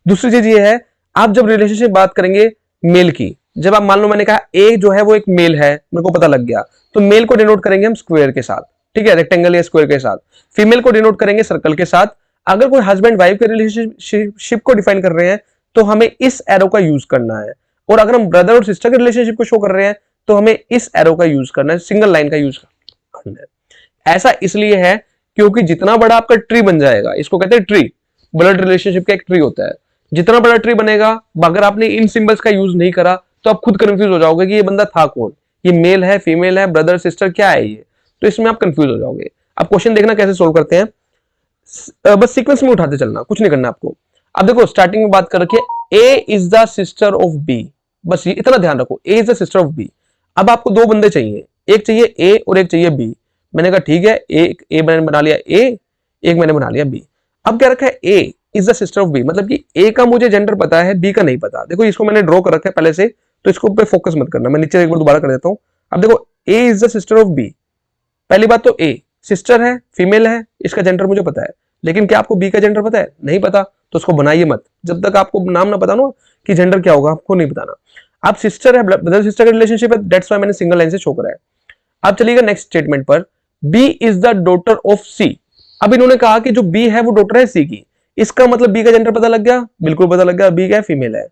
दूसरी चीज ये है, आप जब रिलेशनशिप बात करेंगे मेल की, जब आप मान लो मैंने कहा ए जो है वो एक मेल है, मेरे को पता लग गया, तो मेल को डिनोट करेंगे हम स्क्वायर के साथ, ठीक है, रेक्टेंगल या स्क्वायर के साथ। फीमेल को डिनोट करेंगे सर्कल के साथ। अगर कोई हस्बैंड वाइफ के रिलेशनशिप को डिफाइन कर रहे हैं तो हमें इस एरो का यूज करना है, और अगर हम ब्रदर और सिस्टर के रिलेशनशिप को शो कर रहे हैं तो हमें इस एरो का यूज करना है, सिंगल लाइन का यूज करना है। ऐसा इसलिए है क्योंकि जितना बड़ा आपका ट्री बन जाएगा, इसको कहते हैं ट्री, ब्लड रिलेशनशिप का एक ट्री होता है, जितना बड़ा ट्री बनेगा, अगर आपने इन सिंबल्स का यूज नहीं करा तो आप खुद कंफ्यूज हो जाओगे कि ये बंदा था कौन, ये मेल है, फीमेल है, ब्रदर सिस्टर, क्या है ये, तो इसमें आप कंफ्यूज हो जाओगे। अब क्वेश्चन देखना कैसे सोल्व करते हैं, बस सीक्वेंस में उठाते चलना, कुछ नहीं करना आपको। अब देखो स्टार्टिंग में बात कर रखिए A is the sister of B, बस ये इतना ध्यान रखो, A is the sister of B. अब आपको दो बंदे चाहिए, एक चाहिए ए और एक चाहिए बी। मैंने कहा ठीक है, एक ए मैंने बना लिया ए, एक मैंने बना लिया बी। अब क्या रखा है, A is the sister of B, मतलब कि ए का मुझे जेंडर पता है, बी का नहीं पता। देखो इसको मैंने ड्रॉ कर रखा है पहले से, तो इसको पे फोकस मत करना, मैं नीचे एक बार दोबारा कर देता हूं। अब देखो A is the sister of B, पहली बात तो ए सिस्टर है, फीमेल है, इसका जेंडर मुझे पता है, लेकिन क्या आपको बी का जेंडर पता है? नहीं पता, तो उसको बनाइए मत, जब तक आपको नाम ना पता ना कि जेंडर क्या होगा, आपको नहीं बताना। अब सिस्टर है, ब्रदर सिस्टर का रिलेशनशिप है, दैट्स व्हाई मैंने सिंगल लाइन से शो करा है। अब चलिएगा नेक्स्ट स्टेटमेंट पर, B is the daughter of C. अब इन्होंने कहा कि जो बी है वो डॉटर है सी की, इसका मतलब बी का जेंडर पता लग गया, बिल्कुल पता लग गया, बी क्या है, फीमेल है।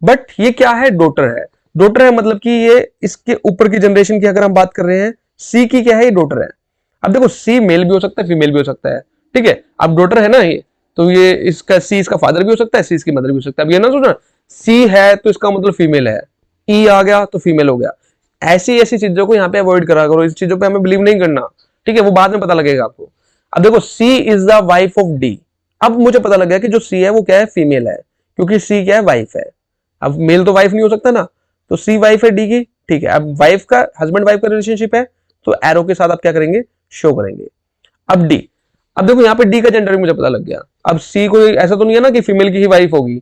बट ये क्या है, डॉटर है। डॉटर है मतलब कि ये इसके ऊपर की जनरेशन की अगर हम बात कर रहे हैं, सी की क्या है, ये डॉटर है। अब देखो सी मेल भी हो सकता है, फीमेल भी हो सकता है, ठीक है। अब डॉटर है ना ये, तो ये इसका सी इसका फादर भी हो सकता है, सी इसकी मदर भी हो सकता है। अब ये ना सोचना सी है तो इसका मतलब फीमेल है, ई आ गया तो फीमेल हो गया। ऐसी ऐसी चीजों को यहाँ पे अवॉइड करा करो, इस चीजों पे हमें बिलीव नहीं करना, ठीक है, वो बाद में पता लगेगा आपको। अब देखो C is the wife of D. अब मुझे पता लग गया कि जो सी है वो क्या है, फीमेल है, क्योंकि सी क्या है, वाइफ है। अब मेल तो वाइफ नहीं हो सकता ना, तो सी वाइफ है डी की, ठीक है। अब वाइफ का, हस्बैंड वाइफ का रिलेशनशिप है, तो एरो के साथ आप क्या करेंगे, शो करेंगे। अब डी, अब देखो यहाँ पे डी का जेंडर भी मुझे पता लग गया। अब सी को ऐसा तो नहीं है ना कि फीमेल की ही वाइफ होगी,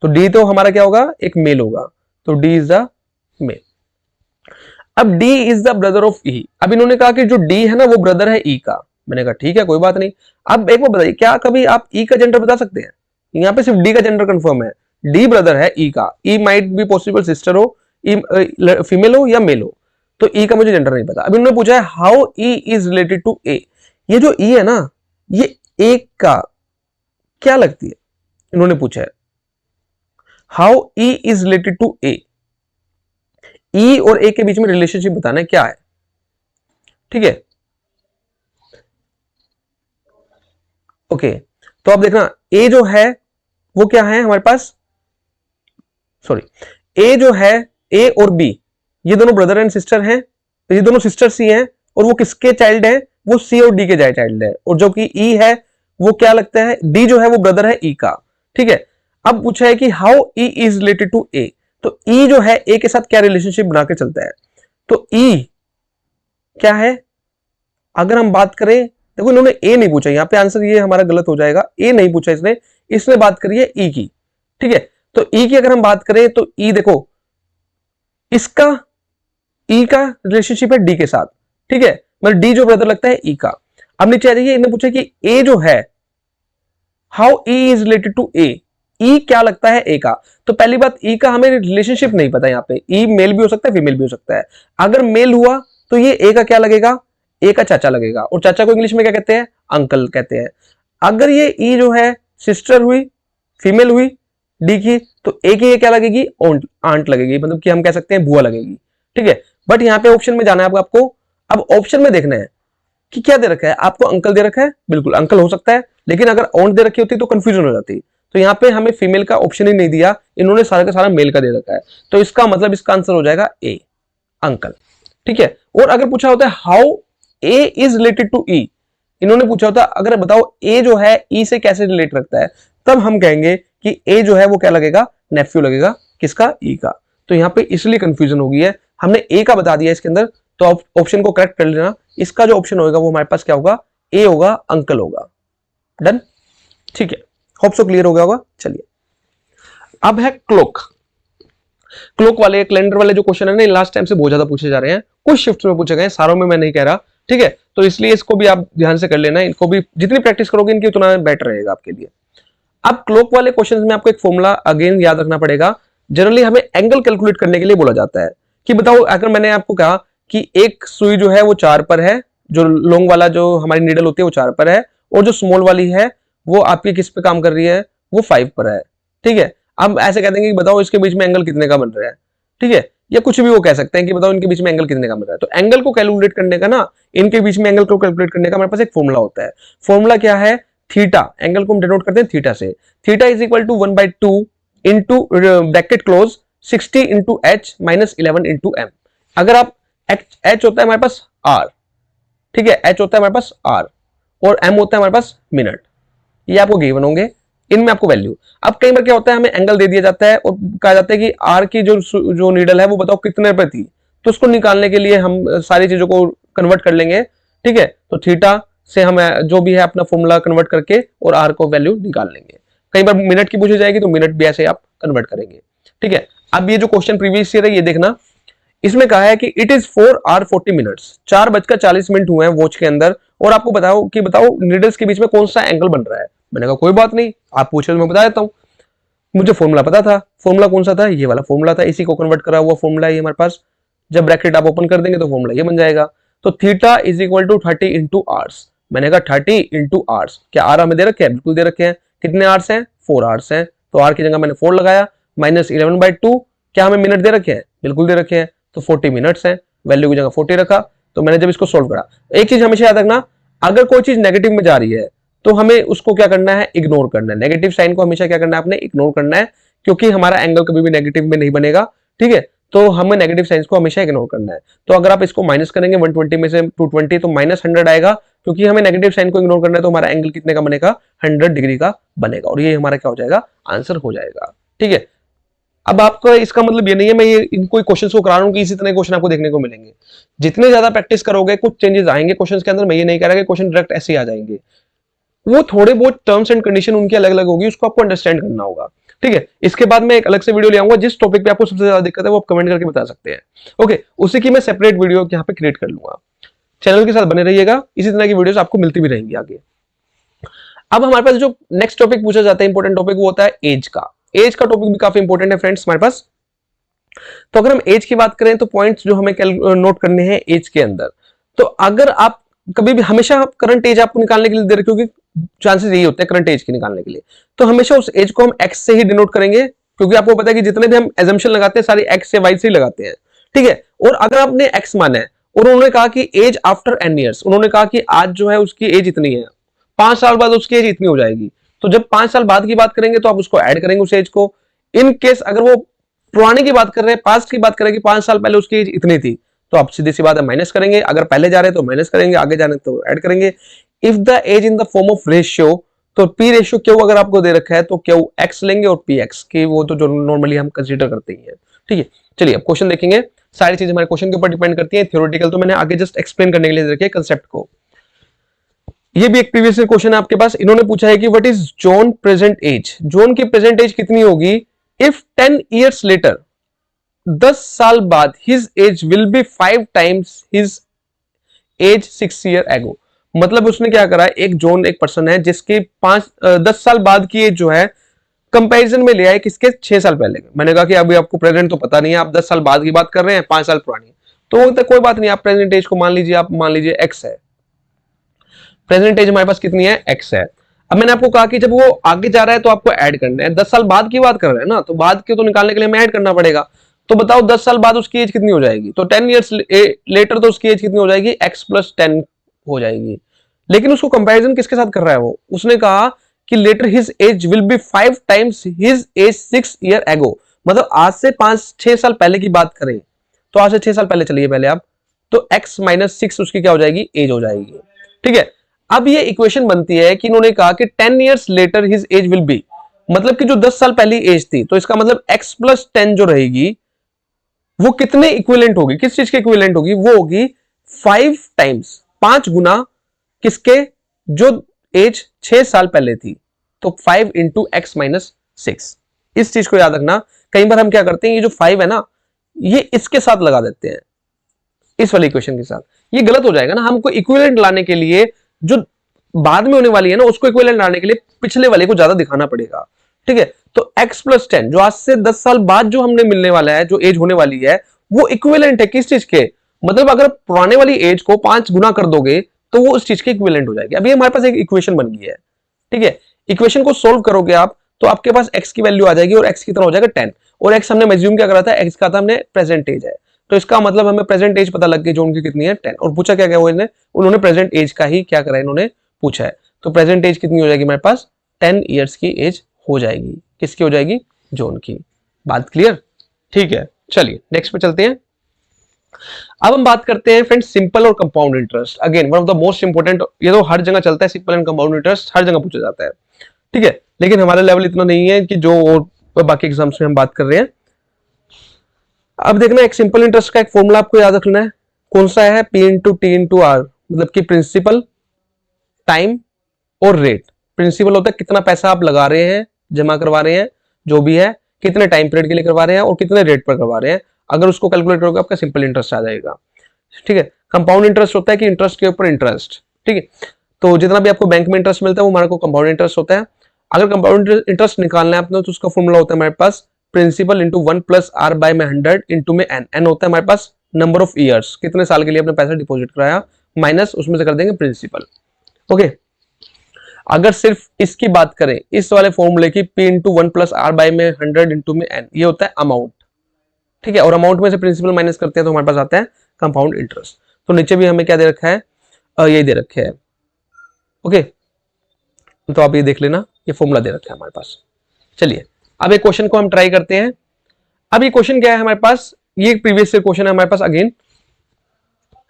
तो डी तो हमारा क्या होगा, एक मेल होगा, तो डी इज द मेल। अब D is the brother of E. अब इन्होंने कहा कि जो डी है ना वो ब्रदर है ई का। मैंने कहा ठीक है, कोई बात नहीं। अब एक बार बताइए, क्या कभी आप ई का जेंडर बता सकते हैं? यहाँ पे सिर्फ डी का जेंडर कंफर्म है, डी ब्रदर है ई का। ई माइट बी पॉसिबल सिस्टर हो, फीमेल हो या मेल हो, तो ई का मुझे जेंडर नहीं पता। अब इन्होंने पूछा है how E is related to A. ये जो ई है ना, ये एक का क्या लगती है, इन्होंने पूछा है how E is related to A. E और ए के बीच में रिलेशनशिप बताना है क्या है, ठीक है। ओके, तो अब देखना ए जो है वो क्या है हमारे पास, सॉरी, ए जो है, ए और बी ये दोनों ब्रदर एंड सिस्टर हैं, तो ये दोनों सिस्टर्स ही हैं, और वो किसके चाइल्ड है, वो सी और डी के चाइल्ड है। और जो कि ई है वो क्या लगता है, डी जो है वो ब्रदर है ई का, ठीक है। अब पूछा है कि how E is related to A, तो ई जो है ए के साथ क्या रिलेशनशिप बना के चलता है, तो ई क्या है, अगर हम बात करें, देखो इन्होंने ए नहीं पूछा, यहाँ पे आंसर ये हमारा गलत हो जाएगा, ए नहीं पूछा इसने, इसने बात करी है ई की, ठीक है। तो ई की अगर हम बात करें तो ई देखो, इसका ई का रिलेशनशिप है डी के साथ, ठीक है, मतलब डी जो ब्रदर लगता है ई का। अब नीचे आ जाइए, इन्होंने पूछा कि ए जो है, how E is related to A, E क्या लगता है ए का। तो पहली बात, ई का हमें रिलेशनशिप नहीं पता, यहाँ पे ई मेल भी हो सकता है, फीमेल भी हो सकता है। अगर मेल हुआ तो ये ए का क्या लगेगा, ए का चाचा लगेगा, और चाचा को इंग्लिश में क्या कहते हैं, अंकल कहते हैं। अगर ये ई जो है सिस्टर हुई, फीमेल हुई डी की, तो ए की ये क्या लगेगी, आंट लगेगी, मतलब कि हम कह सकते हैं बुआ लगेगी, ठीक है। बट यहाँ पे ऑप्शन में जाना है आपको। अब ऑप्शन में देखना है कि क्या दे रखा है, आपको अंकल दे रखा है, बिल्कुल अंकल हो सकता है, लेकिन अगर ऑन्ट दे रखी होती तो कंफ्यूजन हो जाती। तो यहाँ पे हमें फीमेल का ऑप्शन ही नहीं दिया, इन्होंने सारा का सारा मेल का दे रखा है, तो इसका मतलब इसका आंसर हो जाएगा ए, अंकल, ठीक है। और अगर पूछा होता है how A is related to E, इन्होंने पूछा होता अगर बताओ ए जो है ई से कैसे रिलेट रखता है, तब हम कहेंगे कि ए जो है वो क्या लगेगा, नेफ्यू लगेगा, किसका, ई का। तो यहाँ पे इसलिए कंफ्यूजन हो गई है, हमने ए का बता दिया इसके अंदर, तो आप ऑप्शन को करेक्ट कर लेना। इसका जो ऑप्शन होगा वो हमारे पास क्या होगा, ए होगा, अंकल होगा। डन, ठीक है, होप सो क्लियर हो गया होगा। चलिए अब है क्लोक। क्लोक वाले, कैलेंडर वाले जो क्वेश्चन है ना, लास्ट टाइम से बहुत ज्यादा पूछे जा रहे हैं, कुछ शिफ्ट में पूछे गए, सारों में मैं नहीं कह रहा, ठीक है। तो इसलिए इसको भी आप ध्यान से कर लेना, इनको भी जितनी प्रैक्टिस करोगे इनकी उतना बेटर रहेगा आपके लिए। अब क्लोक वाले क्वेश्चन में आपको एक फॉर्मूला अगेन याद रखना पड़ेगा, जनरली हमें एंगल कैलकुलेट करने के लिए बोला जाता है कि बताओ, अगर मैंने आपको कहा कि एक सुई जो है वो 4 पर है, जो लॉन्ग वाला जो हमारी नीडल होती है वो 4 पर है, और जो स्मॉल वाली है वो आपकी किस पे काम कर रही है, वो 5 पर है, ठीक है। अब ऐसे कह देंगे कि बताओ इसके बीच में एंगल कितने का बन रहा है, ठीक है, या कुछ भी वो कह सकते हैं कि बताओ इनके बीच में एंगल कितने का बन रहा है। तो एंगल को कैलकुलेट करने का ना, इनके बीच में एंगल को कैलकुलेट करने का हमारे पास एक फॉर्मूला होता है। फॉर्मूला क्या है, थीटा। एंगल को हम डिनोट करते हैं थीटा से। Theta is equal to 1/2 into bracket close 60 into H minus 11 into M. अगर आप एच होता है हमारे पास आर, ठीक है, एच होता है हमारे पास आर, और एम होता है हमारे पास मिनट, ये आपको गिवन होंगे, इनमें आपको वैल्यू। अब कई बार क्या होता है, हमें एंगल दे दिया जाता है और कहा जाता है कि आर की जो नीडल है वो बताओ कितने पे थी, तो उसको निकालने के लिए हम सारी चीजों को कन्वर्ट कर लेंगे, ठीक है। तो थीटा से हम जो भी है अपना फॉर्मूला कन्वर्ट करके और आर को वैल्यू निकाल लेंगे। कई बार मिनट की पूछी जाएगी तो मिनट भी ऐसे आप कन्वर्ट करेंगे, ठीक है। अब ये जो क्वेश्चन प्रीवियस ईयर है ये देखना, इसमें कहा है कि इट इज 4:40 मिनट्स, 4:40 हुए हैं वॉच के अंदर, और आपको बताओ नीडल्स के बीच में कौन सा एंगल बन रहा है। मैंने कहा कोई बात नहीं, आप पूछे तो मैं बता देता हूं। मुझे फॉर्मूला पता था, फॉर्मूला कौन सा था, ये वाला फॉर्मूला था, इसी को कन्वर्ट करा हुआ फॉर्मूला है हमारे पास। जब ब्रैकेट आप ओपन कर देंगे तो फॉर्मूला ये बन जाएगा। तो theta is equal to 30 into आर्स। मैंने कहा 30 इंटू आर्स, क्या आर हमें दे रखे हैं, बिल्कुल दे रखे हैं। कितने आर्स हैं, 4 आर्स हैं, तो आर की जगह मैंने 4 लगाया, माइनस 11/2, क्या हमें मिनट दे रखे हैं, बिल्कुल दे रखे हैं, तो 40 मिनट्स हैं, वैल्यू की जगह 40 रखा। तो मैंने जब इसको सोल्व करा, एक चीज हमेशा याद रखना, अगर कोई चीज नेगेटिव में जा रही है तो हमें उसको क्या करना है, इग्नोर करना है। नेगेटिव साइन को हमेशा क्या करना है, आपने इग्नोर करना है, क्योंकि हमारा एंगल कभी भी नेगेटिव में नहीं बनेगा, ठीक है। तो हमें नेगेटिव साइंस को हमेशा इग्नोर करना है। तो अगर आप इसको माइनस करेंगे 120 में से 220 तो -100 आएगा, क्योंकि हमें नेगेटिव साइन को इग्नोर करना है, तो हमारा एंगल कितने का बनेगा, 100 डिग्री का बनेगा, और ये हमारा क्या हो जाएगा, आंसर हो जाएगा, ठीक है। अब आपका इसका मतलब ये नहीं है मैं ये इनको क्वेश्चन को करा रहा हूं कि इसी तरह क्वेश्चन आपको देखने को मिलेंगे। जितने ज्यादा प्रैक्टिस करोगे कुछ चेंजेस आएंगे क्वेश्चन के अंदर। मैं ये नहीं कह रहा कि क्वेश्चन डायरेक्ट ऐसे ही आ जाएंगे, वो थोड़े बहुत टर्म्स एंड कंडीशन उनकी अलग अलग होगी, उसको आपको अंडरस्टैंड करना होगा, ठीक है। इसके बाद मैं एक अलग से वीडियो ले आऊंगा, जिस टॉपिक पे आपको सबसे ज्यादा दिक्कत है वो आप कमेंट करके बता सकते हैं, ओके। उसी की मैं सेपरेट वीडियो यहाँ पे क्रिएट कर लूंगा। चैनल के साथ बने रहिएगा, इसी तरह की वीडियोस आपको मिलती भी रहेंगी आगे। अब हमारे पास जो नेक्स्ट टॉपिक पूछा जाता है, इंपॉर्टेंट टॉपिक, वो होता है एज का। एज का टॉपिक भी काफी इंपॉर्टेंट है फ्रेंड्स हमारे पास। तो अगर हम एज की बात करें तो पॉइंट्स जो हमें नोट करने हैं एज के अंदर, तो अगर आप कभी भी हमेशा करंट एज आपको निकालने के लिए दे रहे, क्योंकि चांसेस यही होते हैं करंट एज के निकालने के लिए, तो हमेशा उस एज को हम एक्स से ही डिनोट करेंगे, क्योंकि आपको पता है कि जितने भी हम एजम्पशन लगाते हैं सारी एक्स या वाई से ही लगाते हैं, ठीक है। और अगर आपने एक्स माना है और उन्होंने कहा कि एज आफ्टर n ईयर्स, उन्होंने कहा कि आज जो है उसकी एज इतनी है, 5 साल बाद उसकी एज इतनी हो जाएगी, तो जब 5 साल बाद की बात करेंगे तो आप उसको ऐड करेंगे उस एज को। इन केस अगर वो पुराने की बात कर रहे हैं, पास्ट की बात करें कि 5 साल पहले उसकी एज इतनी थी, तो आप सीधी सी बात है माइनस करेंगे। अगर पहले जा रहे हैं तो माइनस करेंगे, आगे जाने तो ऐड करेंगे। If the age in the form of ratio, तो पी रेशियो क्यू अगर आपको दे रखा है तो क्यू एक्स लेंगे और पी एक्स की वो तो जो नॉर्मली हम कंसीडर करते ही हैं, ठीक है। चलिए अब क्वेश्चन देखेंगे, सारी चीजें हमारे क्वेश्चन के ऊपर डिपेंड करती हैं। थ्योरेटिकल तो मैंने आगे जस्ट एक्सप्लेन करने के लिए रखे कंसेप्ट को। ये भी एक प्रीवियस क्वेश्चन है आपके पास। इन्होंने पूछा है कि what is John present age, John की प्रेजेंट एज कितनी होगी इफ 10 ईयर्स लेटर, 10 साल बाद his age will be 5 times his age 6 year ago. मतलब उसने क्या करा, एक जॉन एक पर्सन है जिसकी 10 साल बाद की एज जो है कंपैरिजन में ले आए किसके, 6 साल पहले। मैंने कहा कि अभी आपको प्रेजेंट तो पता नहीं है, आप 10 साल बाद की बात कर रहे हैं, 5 साल पुरानी, तो कोई बात नहीं, आप प्रेजेंट एज को मान लीजिए, आप मान लीजिए एक्स है, प्रेजेंट एज हमारे पास कितनी है, एक्स है। अब मैंने आपको कहा कि जब वो आगे जा रहा है तो आपको ऐड करना है, 10 साल बाद की बात कर रहे हैं ना, तो बाद की तो निकालने के लिए हमें ऐड करना पड़ेगा। तो बताओ 10 साल बाद उसकी एज कितनी हो जाएगी, तो 10 ईयर्स लेटर तो उसकी एज कितनी हो जाएगी, x + 10 हो जाएगी। लेकिन उसको कंपैरिजन किसके साथ कर रहा है वो, उसने कहा कि later his age will be 5 times his age 6 year ago. मतलब आज से 5-6 साल पहले की बात करें, तो आज से 6 साल पहले चलिए पहले आप, तो x - 6 उसकी क्या हो जाएगी, एज हो जाएगी, ठीक है। अब ये इक्वेशन बनती है कि इन्होंने कहा कि 10 years letter his age will B, मतलब कि जो 10 साल पहली एज थी, तो इसका मतलब x + 10 जो रहेगी वो कितने इक्विवेलेंट होगी, किस चीज के इक्विवेलेंट होगी, वो होगी 5 टाइम्स, 5 गुना किसके, जो एज 6 साल पहले थी, तो 5 × x - 6। इस चीज को याद रखना। कई बार हम क्या करते हैं, ये जो 5 है ना, ये इसके साथ लगा देते हैं, इस वाली इक्वेशन के साथ, ये गलत हो जाएगा ना। हमको इक्विवेलेंट लाने के लिए जो बाद में होने वाली है ना, उसको इक्विवेलेंट लाने के लिए पिछले वाले को ज्यादा दिखाना पड़ेगा, ठीक है। तो x प्लस 10 जो आज से 10 साल बाद जो हमने मिलने वाला है, जो एज होने वाली है, वो इक्विवेलेंट है किस चीज के, मतलब अगर पुराने वाली एज को 5 गुना कर दोगे तो वो उस चीज के इक्विवेलेंट हो जाएगी। अभी हमारे पास एक इक्वेशन बन गई है, ठीक है। इक्वेशन को सोल्व करोगे आप तो आपके पास x की वैल्यू आ जाएगी और x कितना हो जाएगा 10, और x हमने मैक्सिमम क्या करा था, x का था हमने प्रेजेंट एज है, तो इसका मतलब हमें प्रेजेंट एज पता लग गई जो उनकी कितनी है 10, और पूछा क्या क्या हुआ इन्होंने, उन्होंने प्रेजेंट एज का ही क्या करा इन्होंने पूछा है। तो प्रेजेंट एज कितनी हो जाएगी हमारे पास 10 ईयर्स की एज हो जाएगी, किसकी हो जाएगी, जोन की। बात क्लियर, ठीक है। चलिए नेक्स्ट पे चलते हैं। अब हम बात करते हैं फ्रेंड्स सिंपल और compound interest. Again one of the most important, ये तो हर जगह चलता है, सिंपल एंड कंपाउंड इंटरेस्ट हर जगह पूछा जाता है, ठीक है, लेकिन हमारा लेवल इतना नहीं है कि जो और बाकी एग्जाम्स में हम बात कर रहे हैं। अब देखना एक सिंपल इंटरेस्ट का एक फॉर्मूला आपको याद रखना है, कौन सा है, P into T into R, मतलब कि प्रिंसिपल, टाइम और रेट। प्रिंसिपल होता है कितना पैसा आप लगा रहे हैं, जमा करवा रहे हैं, जो भी है, कितने टाइम पीरियड के लिए करवा रहे हैं और कितने रेट पर करवा रहे हैं। अगर उसको कैलकुलेट करोगे आपका सिंपल इंटरेस्ट आ जाएगा, ठीक है। कंपाउंड इंटरेस्ट होता है कि इंटरेस्ट के ऊपर इंटरेस्ट, ठीक है। तो जितना भी आपको बैंक में इंटरेस्ट मिलता है वो हमारे को कंपाउंड इंटरेस्ट होता है। अगर कंपाउंड इंटरेस्ट निकालना है आपने तो उसका फॉर्मूला होता है हमारे पास principal into 1 plus R by में 100 इंटू में एन। एन होता है हमारे पास नंबर ऑफ ईयर्स, कितने साल के लिए आपने पैसा डिपॉजिट कराया, माइनस उसमें से कर देंगे प्रिंसिपल, ओके। अगर सिर्फ इसकी बात करें, इस वाले फॉर्मूले की, P into 1 plus R by में 100 इंटू में एन, ये होता है अमाउंट, ठीक है। और अमाउंट में से प्रिंसिपल माइनस करते हैं तो हमारे पास आता है कंपाउंड इंटरेस्ट। तो नीचे भी हमें क्या दे रखा है, ये दे रखे है, ओके। तो आप ये देख लेना, ये फॉर्मूला दे रखा है हमारे पास। चलिए अब एक क्वेश्चन को हम ट्राई करते हैं। अब ये क्वेश्चन क्या है हमारे पास, ये प्रीवियस क्वेश्चन है हमारे पास अगेन।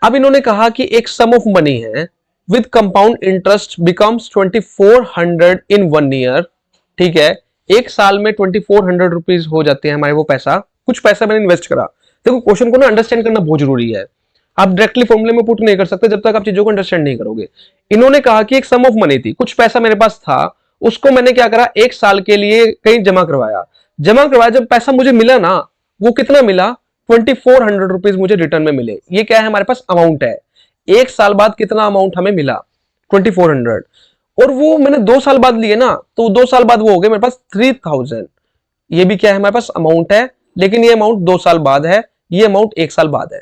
अब इन्होंने कहा कि एक सम ऑफ मनी है with compound interest becomes 2400 in 1 year, ठीक है। एक साल में 2400 रुपीज हो जाते हैं हमारे वो पैसा, कुछ पैसा मैंने इन्वेस्ट करा। देखो क्वेश्चन को ना अंडरस्टैंड करना बहुत जरूरी है, आप डायरेक्टली फॉर्मूले में पुट नहीं कर सकते जब तक आप चीजों को अंडरस्टैंड नहीं करोगे। इन्होंने कहा कि एक सम ऑफ मनी थी, कुछ पैसा मेरे पास था, उसको मैंने क्या करा, एक साल के लिए कहीं जमा करवाया। जब पैसा मुझे मिला ना, वो कितना मिला, 2400 रुपीज मुझे रिटर्न में मिले। ये क्या है हमारे पास अमाउंट है। एक साल बाद कितना अमाउंट हमें मिला, 2400, और वो मैंने 2 साल बाद लिए ना, तो 2 साल बाद वो हो गए मेरे पास 3000। ये भी क्या है हमारे पास अमाउंट है, लेकिन ये अमाउंट 2 साल बाद है, ये अमाउंट 1 साल बाद है,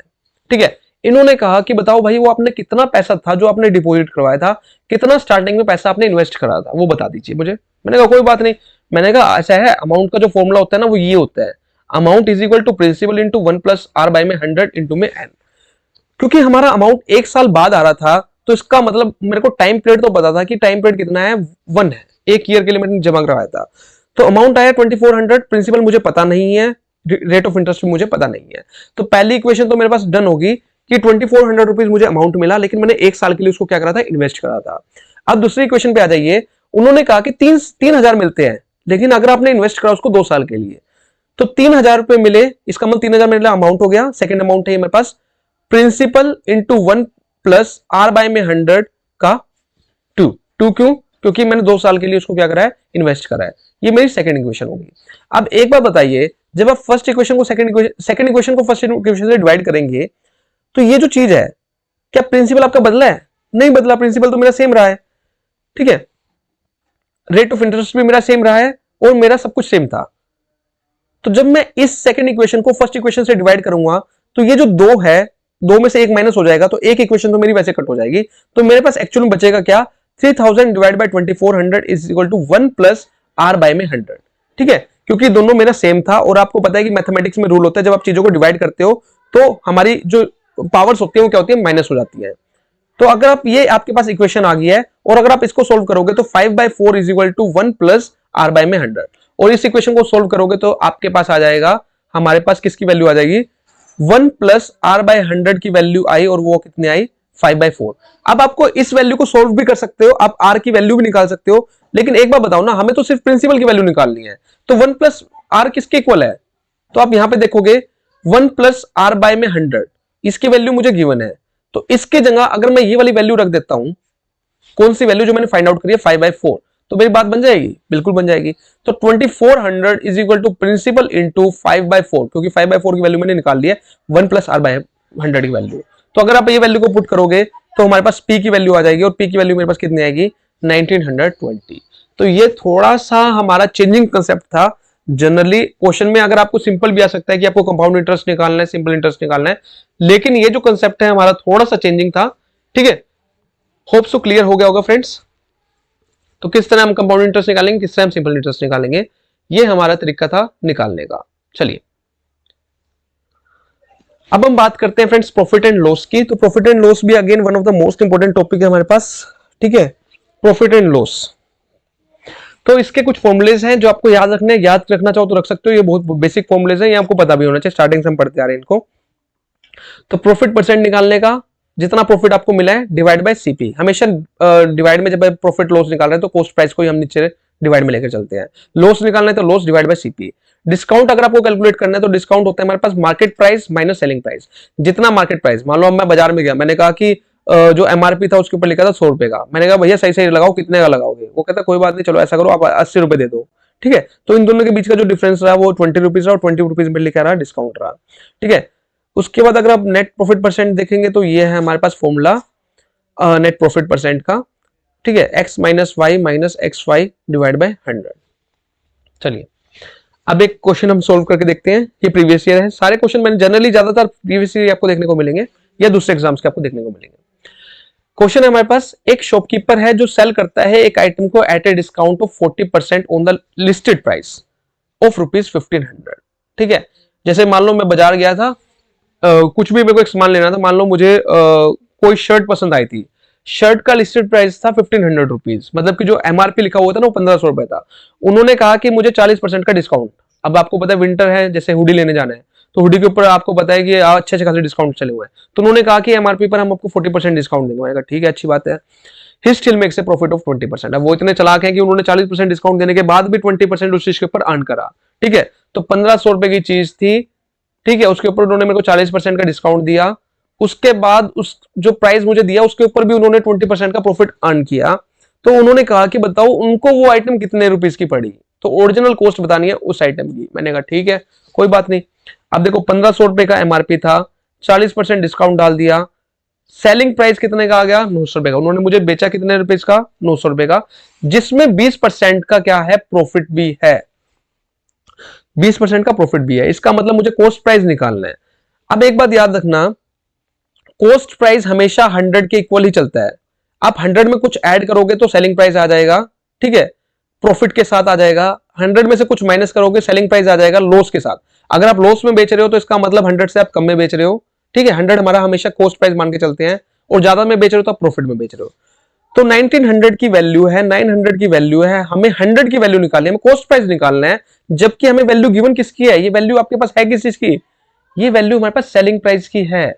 ठीक है। इन्होंने कहा कि बताओ भाई वो आपने कितना पैसा था जो आपने डिपॉजिट करवाया था, कितना स्टार्टिंग में पैसा आपने इन्वेस्ट करा था, वो बता दीजिए मुझे। मैंने कहा कोई बात नहीं, मैंने कहा ऐसा है, अमाउंट का जो फॉर्मूला होता है ना वो ये होता है, amount is equal to principal into 1 plus R by में 100 इंटू में एन। क्योंकि हमारा अमाउंट 1 साल बाद आ रहा था तो इसका मतलब मेरे को टाइम पीरियड तो पता था कि टाइम पीरियड कितना है, 1 है, 1 ईयर के लिए मैंने जमा करवाया था। तो अमाउंट आया 2400, प्रिंसिपल मुझे पता नहीं है, रेट ऑफ इंटरेस्ट मुझे पता नहीं है। तो पहली इक्वेशन तो मेरे पास डन होगी कि 2400 रुपीज मुझे अमाउंट मिला, लेकिन मैंने 1 साल के लिए उसको क्या करा था, इन्वेस्ट करा था। अब दूसरी इक्वेशन पे आ जाइए, उन्होंने कहा कि 3000 मिलते हैं, लेकिन अगर आपने इन्वेस्ट करा उसको 2 साल के लिए तो 3000 रुपए मिले, इसका मतलब 3000 मेरे लिए अमाउंट हो गया। सेकंड अमाउंट है मेरे पास principal into 1 plus R by में 100 का 2 क्यों, क्योंकि मैंने 2 साल के लिए उसको क्या करा है, इन्वेस्ट करा है। ये मेरी सेकंड इक्वेशन होगी। अब एक बात बताइए, जब आप फर्स्ट इक्वेशन को सेकंड इक्वेशन को फर्स्ट इक्वेशन से डिवाइड करेंगे तो ये जो चीज है, क्या प्रिंसिपल आपका बदला है, नहीं बदला, प्रिंसिपल तो मेरा सेम रहा है, ठीक है। रेट ऑफ इंटरेस्ट भी मेरा सेम रहा है और मेरा सब कुछ सेम था। तो जब मैं इस सेकंड इक्वेशन को फर्स्ट इक्वेशन से डिवाइड करूंगा तो ये जो 2 है, 2 में से 1 माइनस हो जाएगा, तो एक इक्वेशन तो मेरी वैसे कट हो जाएगी। तो मेरे पास एक्चुअल में बचेगा क्या, 3000 divide by 2400 is equal to 1 plus R by में 100, ठीक है। क्योंकि दोनों मेरा सेम था, और आपको पता है कि मैथमेटिक्स में रूल होता है, जब आप चीजों को डिवाइड करते हो तो हमारी जो पावर्स होती है वो क्या होती है, माइनस हो जाती है। तो अगर आप ये आपके पास इक्वेशन आ गई है, और अगर आप इसको सोल्व करोगे तो 5/4 is equal to 1 plus R by में 100, और इस इक्वेशन को सोल्व करोगे तो आपके पास आ जाएगा, हमारे पास किसकी वैल्यू आ जाएगी, 1 प्लस आर बाय 100 की वैल्यू आई, और वो कितनी आई, 5/4। अब आपको इस वैल्यू को सोल्व भी कर सकते हो, आप आर की वैल्यू भी निकाल सकते हो, लेकिन एक बार बताओ ना, हमें तो सिर्फ प्रिंसिपल की वैल्यू निकालनी है। तो 1 प्लस आर किसके इक्वल है, तो आप यहां पे देखोगे 1 प्लस आर बाय में 100, इसकी वैल्यू मुझे गिवन है। तो इसके जगह अगर मैं ये वाली वैल्यू रख देता हूं, कौन सी वैल्यू जो मैंने फाइंड आउट करी है, 5/4, तो मेरी बात बन जाएगी, बिल्कुल बन जाएगी। तो 2400 is equal to principal into 5/4, क्योंकि 5/4 की वैल्यू मैंने निकाल ली है, 1 प्लस आर बाय 100 की वैल्यू। तो अगर आप ये वैल्यू को पुट करोगे तो हमारे पास पी की वैल्यू आ जाएगी, और पी की वैल्यू मेरे पास कितनी आएगी, 1920। तो ये थोड़ा सा हमारा चेंजिंग कंसेप्ट था। जनरली क्वेश्चन में अगर आपको सिंपल भी आ सकता है कि आपको कंपाउंड इंटरेस्ट निकालना है, सिंपल इंटरेस्ट निकालना है, लेकिन ये जो कंसेप्ट है हमारा थोड़ा सा चेंजिंग था। ठीक है, होप सो क्लियर हो गया होगा फ्रेंड्स। तो किस तरह हम कंपाउंड इंटरेस्ट निकालेंगे, किस तरह हम सिंपल इंटरेस्ट निकालेंगे, ये हमारा तरीका था निकालने का। चलिए अब हम बात करते हैं फ्रेंड्स प्रॉफिट एंड लॉस की। तो प्रॉफिट एंड लॉस भी again one of the most important topic है हमारे पास। ठीक है, प्रॉफिट एंड लॉस, तो इसके कुछ फॉर्मुलेज हैं जो आपको याद रखने, याद रखना चाहो तो रख सकते हो। ये बहुत बेसिक फॉर्मुलेज हैं, ये आपको पता भी होना चाहिए, स्टार्टिंग से हम पढ़ते आ रहे हैं इनको। तो प्रॉफिट परसेंट निकालने का, जितना प्रॉफिट आपको मिला है डिवाइड बाय सीपी। हमेशा डिवाइड में जब प्रॉफिट लॉस निकाल रहे हैं तो कॉस्ट प्राइस को ही हम नीचे डिवाइड में लेकर चलते हैं। लॉस निकालना है तो loss divide by CP. Discount अगर आपको कैलकुलेट करना है तो डिस्काउंट होता है हमारे पास market price minus selling price. जितना मार्केट प्राइस, मान लो मैं बाजार में गया, मैंने कहा कि जो एमआरपी था उसके ऊपर लिखा था 100 रुपए का, मैंने कहा भैया सही सही लगाओ, कितने का लगाओगे? वो कहता कोई बात नहीं, चलो ऐसा करो आप 80 रुपए दे दो। ठीक है, तो इन दोनों के बीच का जो डिफरेंस रहा वो 20 रुपीज रहा और 20 रुपीज में लिखा रहा डिस्काउंट रहा। ठीक है, उसके बाद अगर आप नेट प्रॉफिट परसेंट देखेंगे तो ये है हमारे पास फॉर्मूला नेट प्रॉफिट परसेंट का। ठीक है, x minus Y minus X Y divide by 100। चलिए अब एक क्वेश्चन हम सोल्व करके देखते हैं। ये प्रीवियस ईयर है, सारे क्वेश्चन मैंने जनरली ज्यादातर प्रीवियस ईयर आपको देखने को मिलेंगे या दूसरे एग्जाम्स के आपको देखने को मिलेंगे। क्वेश्चन है हमारे पास, एक शॉपकीपर है जो सेल करता है एक आइटम को at a discount of 40% on the listed price of ₹1500। ठीक है, जैसे मान लो मैं बाजार गया था, कुछ भी मेरे को एक सामान लेना था, मान लो मुझे कोई शर्ट पसंद आई थी, शर्ट का लिस्टेड प्राइस था 1500 रुपीज, मतलब कि जो एमआरपी लिखा हुआ था ना वो 1500 रुपए था। उन्होंने कहा कि मुझे 40% का डिस्काउंट। अब आपको पता है विंटर है, जैसे हुडी लेने जाना है तो हुडी के ऊपर आपको पता है कि अच्छे अच्छे खासे डिस्काउंट चले हुए हैं, तो उन्होंने कहा कि एमआरपी पर हम आपको 40% डिस्काउंट देंगे। मैंने कहा ठीक है, अच्छी बात है। He still makes a profit of 20%। अब वो इतने चालाक हैं कि उन्होंने 40% डिस्काउंट देने के बाद भी 20% उस चीज के ऊपर अर्न करा। ठीक है, तो 1500 रुपए की चीज थी, ठीक है, उसके ऊपर उन्होंने मेरे को 40% का डिस्काउंट दिया, उसके बाद उस जो प्राइस मुझे दिया उसके ऊपर भी उन्होंने 20% का प्रॉफिट अर्न किया। तो उन्होंने कहा कि बताओ उनको वो आइटम कितने रुपीस की पड़ी, तो ओरिजिनल कॉस्ट बतानी है उस आइटम की। मैंने कहा ठीक है, कोई बात नहीं। अब देखो 1500 रुपए का एमआरपी था, 40% डिस्काउंट डाल दिया, सेलिंग प्राइस कितने का आ गया? 900 रुपए का। उन्होंने मुझे बेचा कितने रुपए का? 900 रुपए का, जिसमें 20% का क्या है? प्रॉफिट भी है। 20% का प्रॉफिट भी है, इसका मतलब मुझे कॉस्ट प्राइस निकालना है। अब एक बात याद रखना, कॉस्ट प्राइस हमेशा 100 के इक्वल ही चलता है। आप 100 में कुछ ऐड करोगे तो सेलिंग प्राइस आ जाएगा, ठीक है, प्रॉफिट के साथ आ जाएगा। 100 में से कुछ माइनस करोगे सेलिंग प्राइस आ जाएगा लॉस के साथ। अगर आप लॉस में बेच रहे हो तो इसका मतलब 100 से आप कम में बेच रहे हो। ठीक है, 100 हमारा हमेशा कॉस्ट प्राइस मान के चलते हैं, और ज्यादा में बेच रहे हो तो आप प्रॉफिट में बेच रहे हो। तो 1900 की वैल्यू है, 900 की वैल्यू है, हमें 100 की वैल्यू निकालनी है, हमें कॉस्ट प्राइस निकालना है, जबकि हमें वैल्यू गिवन किसकी है? ये वैल्यू आपके पास है किस चीज की? ये वैल्यू हमारे पास सेलिंग प्राइस की है।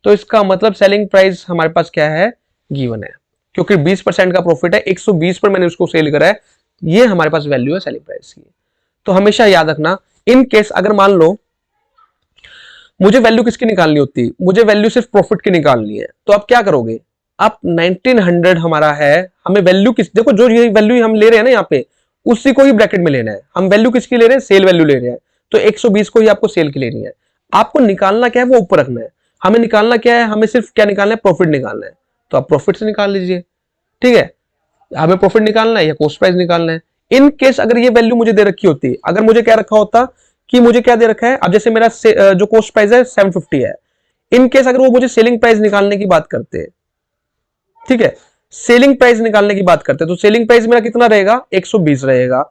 तो इसका मतलब सेलिंग प्राइस हमारे पास क्या है? गिवन है, क्योंकि 20% का प्रॉफिट है, 120 पर मैंने उसको सेल करा है, ये हमारे पास वैल्यू है सेलिंग प्राइस की। तो हमेशा याद रखना, इन केस अगर मान लो मुझे वैल्यू किसकी निकालनी होती, मुझे वैल्यू सिर्फ प्रॉफिट की निकालनी है, तो आप क्या करोगे? आप 1900 हमारा है, हमें वैल्यू किस, देखो जो ये वैल्यू हम ले रहे हैं ना यहाँ पे, उसी को ही ब्रैकेट में लेना है। हम वैल्यू किसकी ले रहे हैं? सेल वैल्यू ले रहे हैं, तो 120 को ही आपको सेल की लेनी है। आपको निकालना क्या है? वो ऊपर रखना है। हमें निकालना क्या है? हमें सिर्फ क्या निकालना है? प्रॉफिट निकालना है, तो आप प्रॉफिट से निकाल लीजिए। ठीक है, हमें प्रॉफिट निकालना है या कॉस्ट प्राइस निकालना है। इन केस अगर ये वैल्यू मुझे दे रखी होती, अगर मुझे क्या रखा होता कि मुझे क्या दे रखा है, अब जैसे मेरा जो कॉस्ट प्राइस है 750 है, इन केस अगर वो मुझे सेलिंग प्राइस निकालने की बात करते हैं, ठीक है, सेलिंग प्राइस निकालने की बात करते हैं, तो सेलिंग प्राइस मेरा कितना रहेगा? 120 रहेगा।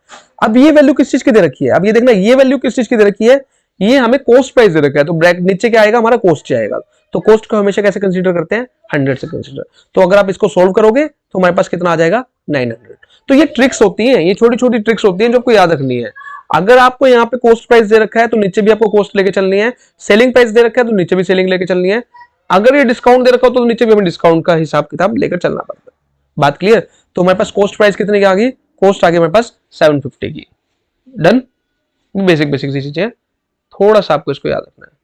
अब ये वैल्यू किस चीज की दे रखी है? अब ये देखना, ये वैल्यू किस चीज की दे रखी है? ये हमें कॉस्ट प्राइस दे रखा है, तो ब्रैकेट नीचे क्या आएगा? हमारा कॉस्ट आएगा। तो कॉस्ट को हमेशा कैसे कंसीडर करते हैं? 100 से कंसीडर। तो अगर आप इसको सोल्व करोगे तो हमारे पास कितना आ जाएगा? 900। तो ये ट्रिक्स होती हैं, ये छोटी छोटी ट्रिक्स होती हैं जो आपको याद रखनी है। अगर आपको यहाँ पे कॉस्ट प्राइस दे रखा है तो नीचे भी आपको कॉस्ट लेके चलनी है, सेलिंग प्राइस दे रखा है तो नीचे भी सेलिंग लेके चलनी है, अगर ये डिस्काउंट दे रखा हो तो नीचे भी हमें डिस्काउंट का हिसाब किताब लेकर चलना पड़ता है। बात क्लियर? तो हमारे पास कॉस्ट प्राइस कितने की आ गई? कॉस्ट आ गई हमारे पास 750 की। डन? बेसिक बेसिक सी चीजें, थोड़ा सा आपको इसको याद रखना है।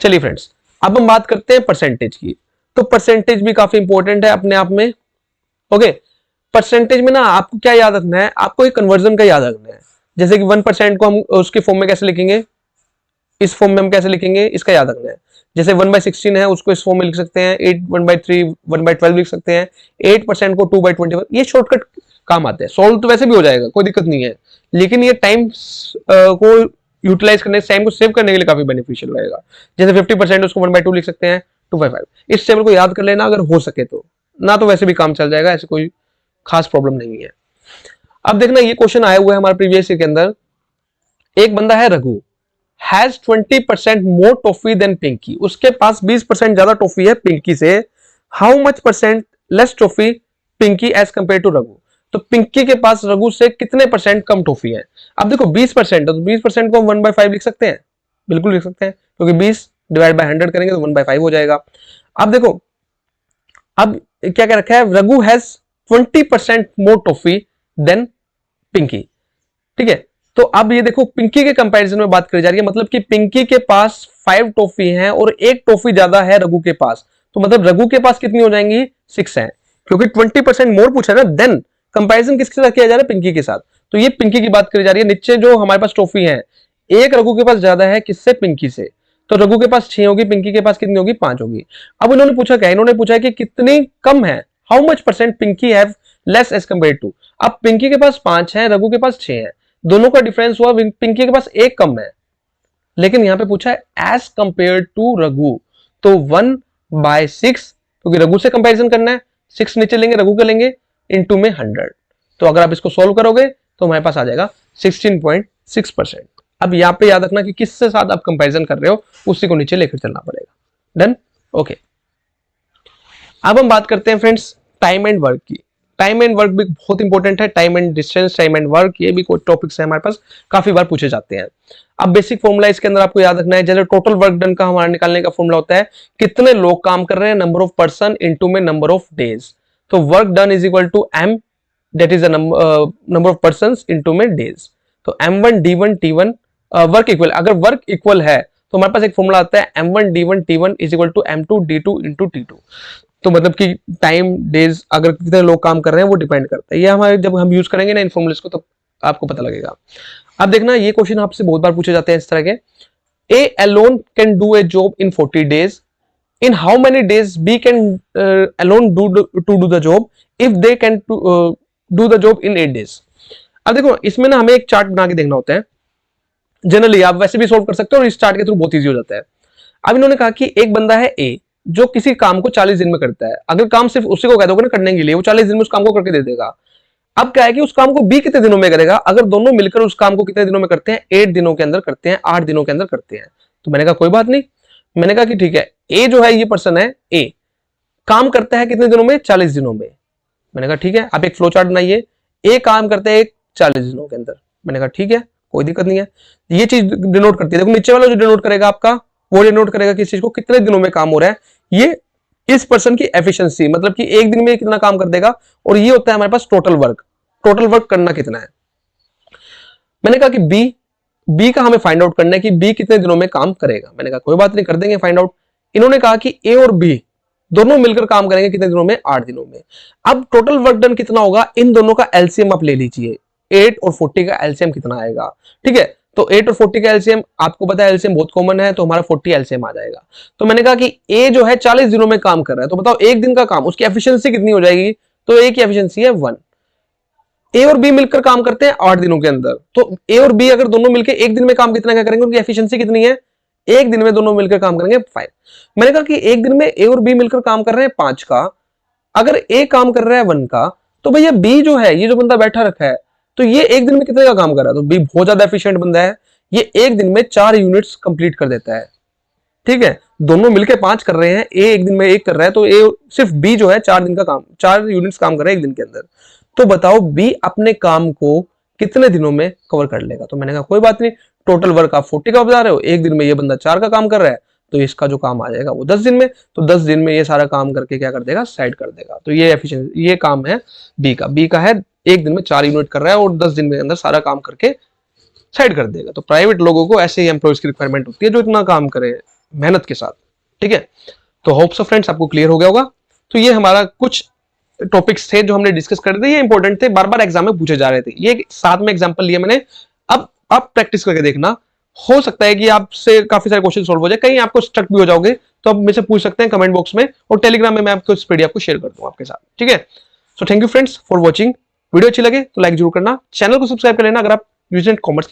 चलिए फ्रेंड्स, अब हम बात करते हैं परसेंटेज की। तो परसेंटेज भी काफी इंपॉर्टेंट है अपने आप में। ओके, परसेंटेज में ना आपको क्या याद रखना है? आपको एक कन्वर्जन का याद रखना है। जैसे कि 1% को हम उसके फॉर्म में कैसे लिखेंगे? इस फॉर्म में हम कैसे लिखेंगे, इसका याद रखना है। जैसे 1/16 है उसको इस फॉर्म में लिख सकते हैं, 8 1/3 1/12 लिख सकते हैं, 8% को 2/21, ये शॉर्टकट काम आते हैं। सॉल्व तो वैसे भी हो जाएगा, कोई दिक्कत नहीं है, लेकिन ये टाइम को यूटिलाइज करने, टाइम को सेव करने के लिए काफी बेनिफिशियल रहेगा। जैसे 50% उसको 1/2 लिख सकते हैं, 2/5। इस टेबल को याद कर लेना अगर हो सके तो, ना तो वैसे भी काम चल जाएगा, ऐसे कोई खास प्रॉब्लम नहीं है। अब देखना ये क्वेश्चन आया हुआ है हमारे प्रीवियस ईयर के अंदर। एक बंदा है Raghu, has 20% more toffee than Pinky, उसके पास 20% ज्यादा टॉफी है पिंकी से। How much percent less toffee Pinky as compare to Raghu, तो पिंकी के पास रघु से कितने परसेंट कम टॉफी है। अब देखो 20% है तो 20% को हम 1/5 लिख सकते हैं, बिल्कुल लिख सकते हैं, क्योंकि 20 डिवाइड बाय 100 करेंगे तो 1/5 हो जाएगा। अब देखो, अब क्या क्या रखा है, Raghu has 20% more toffee than Pinky, ठीक है। तो अब ये देखो पिंकी के कंपैरिजन में बात करी जा रही है, मतलब कि पिंकी के पास 5 टॉफी हैं और एक टॉफी ज्यादा है रघु के पास, तो मतलब रघु के पास कितनी हो जाएंगी, 6 है, क्योंकि 20% मोर पूछा है ना। देन कंपैरिजन किसके साथ किया जा रहा है, पिंकी के साथ, तो ये पिंकी की बात करी जा रही है। नीचे जो हमारे पास टॉफी है, एक रघु के पास ज्यादा है, किससे, पिंकी से, तो रघु के पास 6 होगी, पिंकी के पास कितनी होगी, 5 होगी। अब इन्होंने पूछा क्या, इन्होंने पूछा कि कितनी कम है, how much percent Pinky have less as compare to. अब पिंकी के पास 5 है, रघु के पास 6 है, दोनों का डिफरेंस हुआ, पिंकी के पास एक कम है, लेकिन यहां पे पूछा है एज कंपेयर टू रघु, तो 1/6, क्योंकि रघु से कंपैरिजन करना है, 6 नीचे लेंगे, रघु का लेंगे, इनटू में 100, तो अगर आप इसको सॉल्व करोगे तो हमारे पास आ जाएगा 16.6%। अब यहां पे याद रखना कि किससे साथ आप कंपैरिजन कर रहे हो, उसी को नीचे लेकर चलना पड़ेगा। Done, okay. अब हम बात करते हैं फ्रेंड्स टाइम एंड वर्क की। टाइम एंड वर्क भी बहुत इंपॉर्टेंट है, time and distance, time and work, ये भी कोई टॉपिक्स है हमारे पास, काफी बार पूछे जाते हैं। अब बेसिक फॉर्मूला इसके अंदर आपको याद रखना है, जैसे टोटल वर्क डन का हमारा निकालने का फॉर्मूला होता है कितने लोग काम कर रहे हैं, नंबर ऑफ पर्सन इनटू में नंबर ऑफ डेज, तो work done is equal to M, that is number of person into में डेज, तो m1 d1 t1 work equal, अगर वर्क इक्वल है तो हमारे पास एक फॉर्मूला आता है m1 d1 t1 is equal to m2 d2 into t2, तो मतलब कि टाइम डेज अगर कितने लोग काम कर रहे हैं वो डिपेंड करता है। ये हमारे जब हम यूज करेंगे ना इन फॉर्मूलेस को तो आपको पता लगेगा। अब देखना ये क्वेश्चन आपसे बहुत बार पूछे जाते हैं इस तरह के, A alone can do a job in 40 days, in how many days B can alone do the job if they can do the job in 8 days। अब देखो इसमें ना हमें एक चार्ट बना के देखना होता है, जनरली आप वैसे भी सोल्व कर सकते हो और इस चार्ट के थ्रू बहुत ईजी हो जाता है। अब इन्होंने कहा कि एक बंदा है ए जो किसी काम को 40 दिन में करता है, अगर काम सिर्फ उसी को कह दोगे ना करने के लिए, वो 40 दिन में उस काम को करके दे देगा। अब क्या है कि उस काम को बी कितने दिनों में करेगा, अगर दोनों मिलकर उस काम को कितने दिनों में करते हैं, 8 दिनों के अंदर करते हैं, 8 दिनों के अंदर करते हैं। तो मैंने कहा कोई बात नहीं, मैंने कहा कि ठीक है, ए जो है ये पर्सन है, ए काम करता है कितने दिनों में, 40 दिनों में। मैंने कहा ठीक है, आप एक फ्लो चार्ट बनाइए, ए काम करते हैं 40 दिनों के अंदर। मैंने कहा ठीक है, कोई दिक्कत नहीं है, ये चीज डिनोट करती है। देखो नीचे वाला जो डिनोट करेगा आपका, वो डिनोट करेगा किस चीज को, कितने दिनों में काम हो रहा है, ये इस पर्सन की एफिशिएंसी, मतलब कि एक दिन में कितना काम कर देगा, और ये होता है हमारे पास टोटल वर्क, टोटल वर्क करना कितना है। मैंने कहा कि बी का हमें फाइंड आउट करना है कि बी कितने दिनों में काम करेगा। मैंने कहा कोई बात नहीं, कर देंगे फाइंड आउट। इन्होंने कहा कि ए और बी दोनों मिलकर काम करेंगे कितने दिनों में, 8 दिनों में। अब टोटल वर्क डन कितना होगा, इन दोनों का एलसीएम आप ले लीजिए, 8 और 40 का एलसीएम कितना आएगा, ठीक है। तो 8 और 40 का एलसीएम आपको पता है, एलसीएम बहुत कॉमन है, तो हमारा 40 एलसीएम आ जाएगा। तो मैंने कहा कि ए जो है 40 दिनों में काम कर रहा है, तो बताओ एक दिन का काम उसकी एफिशिएंसी कितनी हो जाएगी, तो ए की एफिशिएंसी है 1। ए और बी मिलकर काम करते हैं 8 दिनों के अंदर, तो ए और बी अगर दोनों मिलकर एक दिन में काम कितना क्या करेंगे, उनकी एफिशिएंसी कितनी है, एक दिन में दोनों मिलकर काम करेंगे 5। मैंने कहा कि एक दिन में ए और बी मिलकर काम कर रहे हैं 5 का, अगर ए काम कर रहा है 1 का, तो भैया बी जो है, ये जो बंदा बैठा रखा है, तो ये एक दिन में कितने का काम कर रहा है, तो बी बहुत ज्यादा एफिशिएंट बंदा है, ये एक दिन में 4 यूनिट्स कंप्लीट कर देता है, ठीक है। दोनों मिलकर 5 कर रहे हैं, ए एक दिन में 1 कर रहा है, तो ए सिर्फ बी जो है 4 दिन का काम, 4 यूनिट्स काम कर रहा है एक दिन के अंदर। तो बताओ बी अपने काम को कितने दिनों में कवर कर लेगा। तो मैंने कहा कोई बात नहीं, टोटल वर्क आप 40 का बता रहे हो, एक दिन में ये बंदा 4 का काम कर रहा है, तो इसका जो काम आ जाएगा वो 10 दिन में, तो 10 दिन में ये सारा काम करके क्या कर देगा, साइड कर देगा। तो ये एफिशिएंसी, ये काम है बी का है, एक दिन में 4 यूनिट कर रहा है और 10 दिन में अंदर सारा काम करके साइड कर देगा। तो प्राइवेट लोगों को ऐसे ही एम्प्लॉयज की रिक्वायरमेंट होती है जो इतना काम करे मेहनत के साथ, ठीक है। तो होप सो फ्रेंड्स आपको क्लियर हो गया होगा। तो ये हमारा कुछ टॉपिक्स थे जो हमने डिस्कस कर रहे थे, ये इंपॉर्टेंट थे, बार बार एग्जाम में पूछे जा रहे थे, ये साथ में एग्जांपल लिया मैंने। अब आप प्रैक्टिस करके देखना, हो सकता है कि आपसे काफी सारे क्वेश्चन सॉल्व हो जाए, कहीं आपको स्टक भी हो जाओगे तो आप मुझसे पूछ सकते हैं कमेंट बॉक्स में, और टेलीग्राम में मैं आपको इस पीडीएफ को शेयर कर दूंगा आपके साथ, ठीक है। So thank you friends for watching. Video अच्छी लगे तो लाइक जरूर करना, चैनल को सब्सक्राइब कर लेना अगर आप यूज एंड कॉमर्स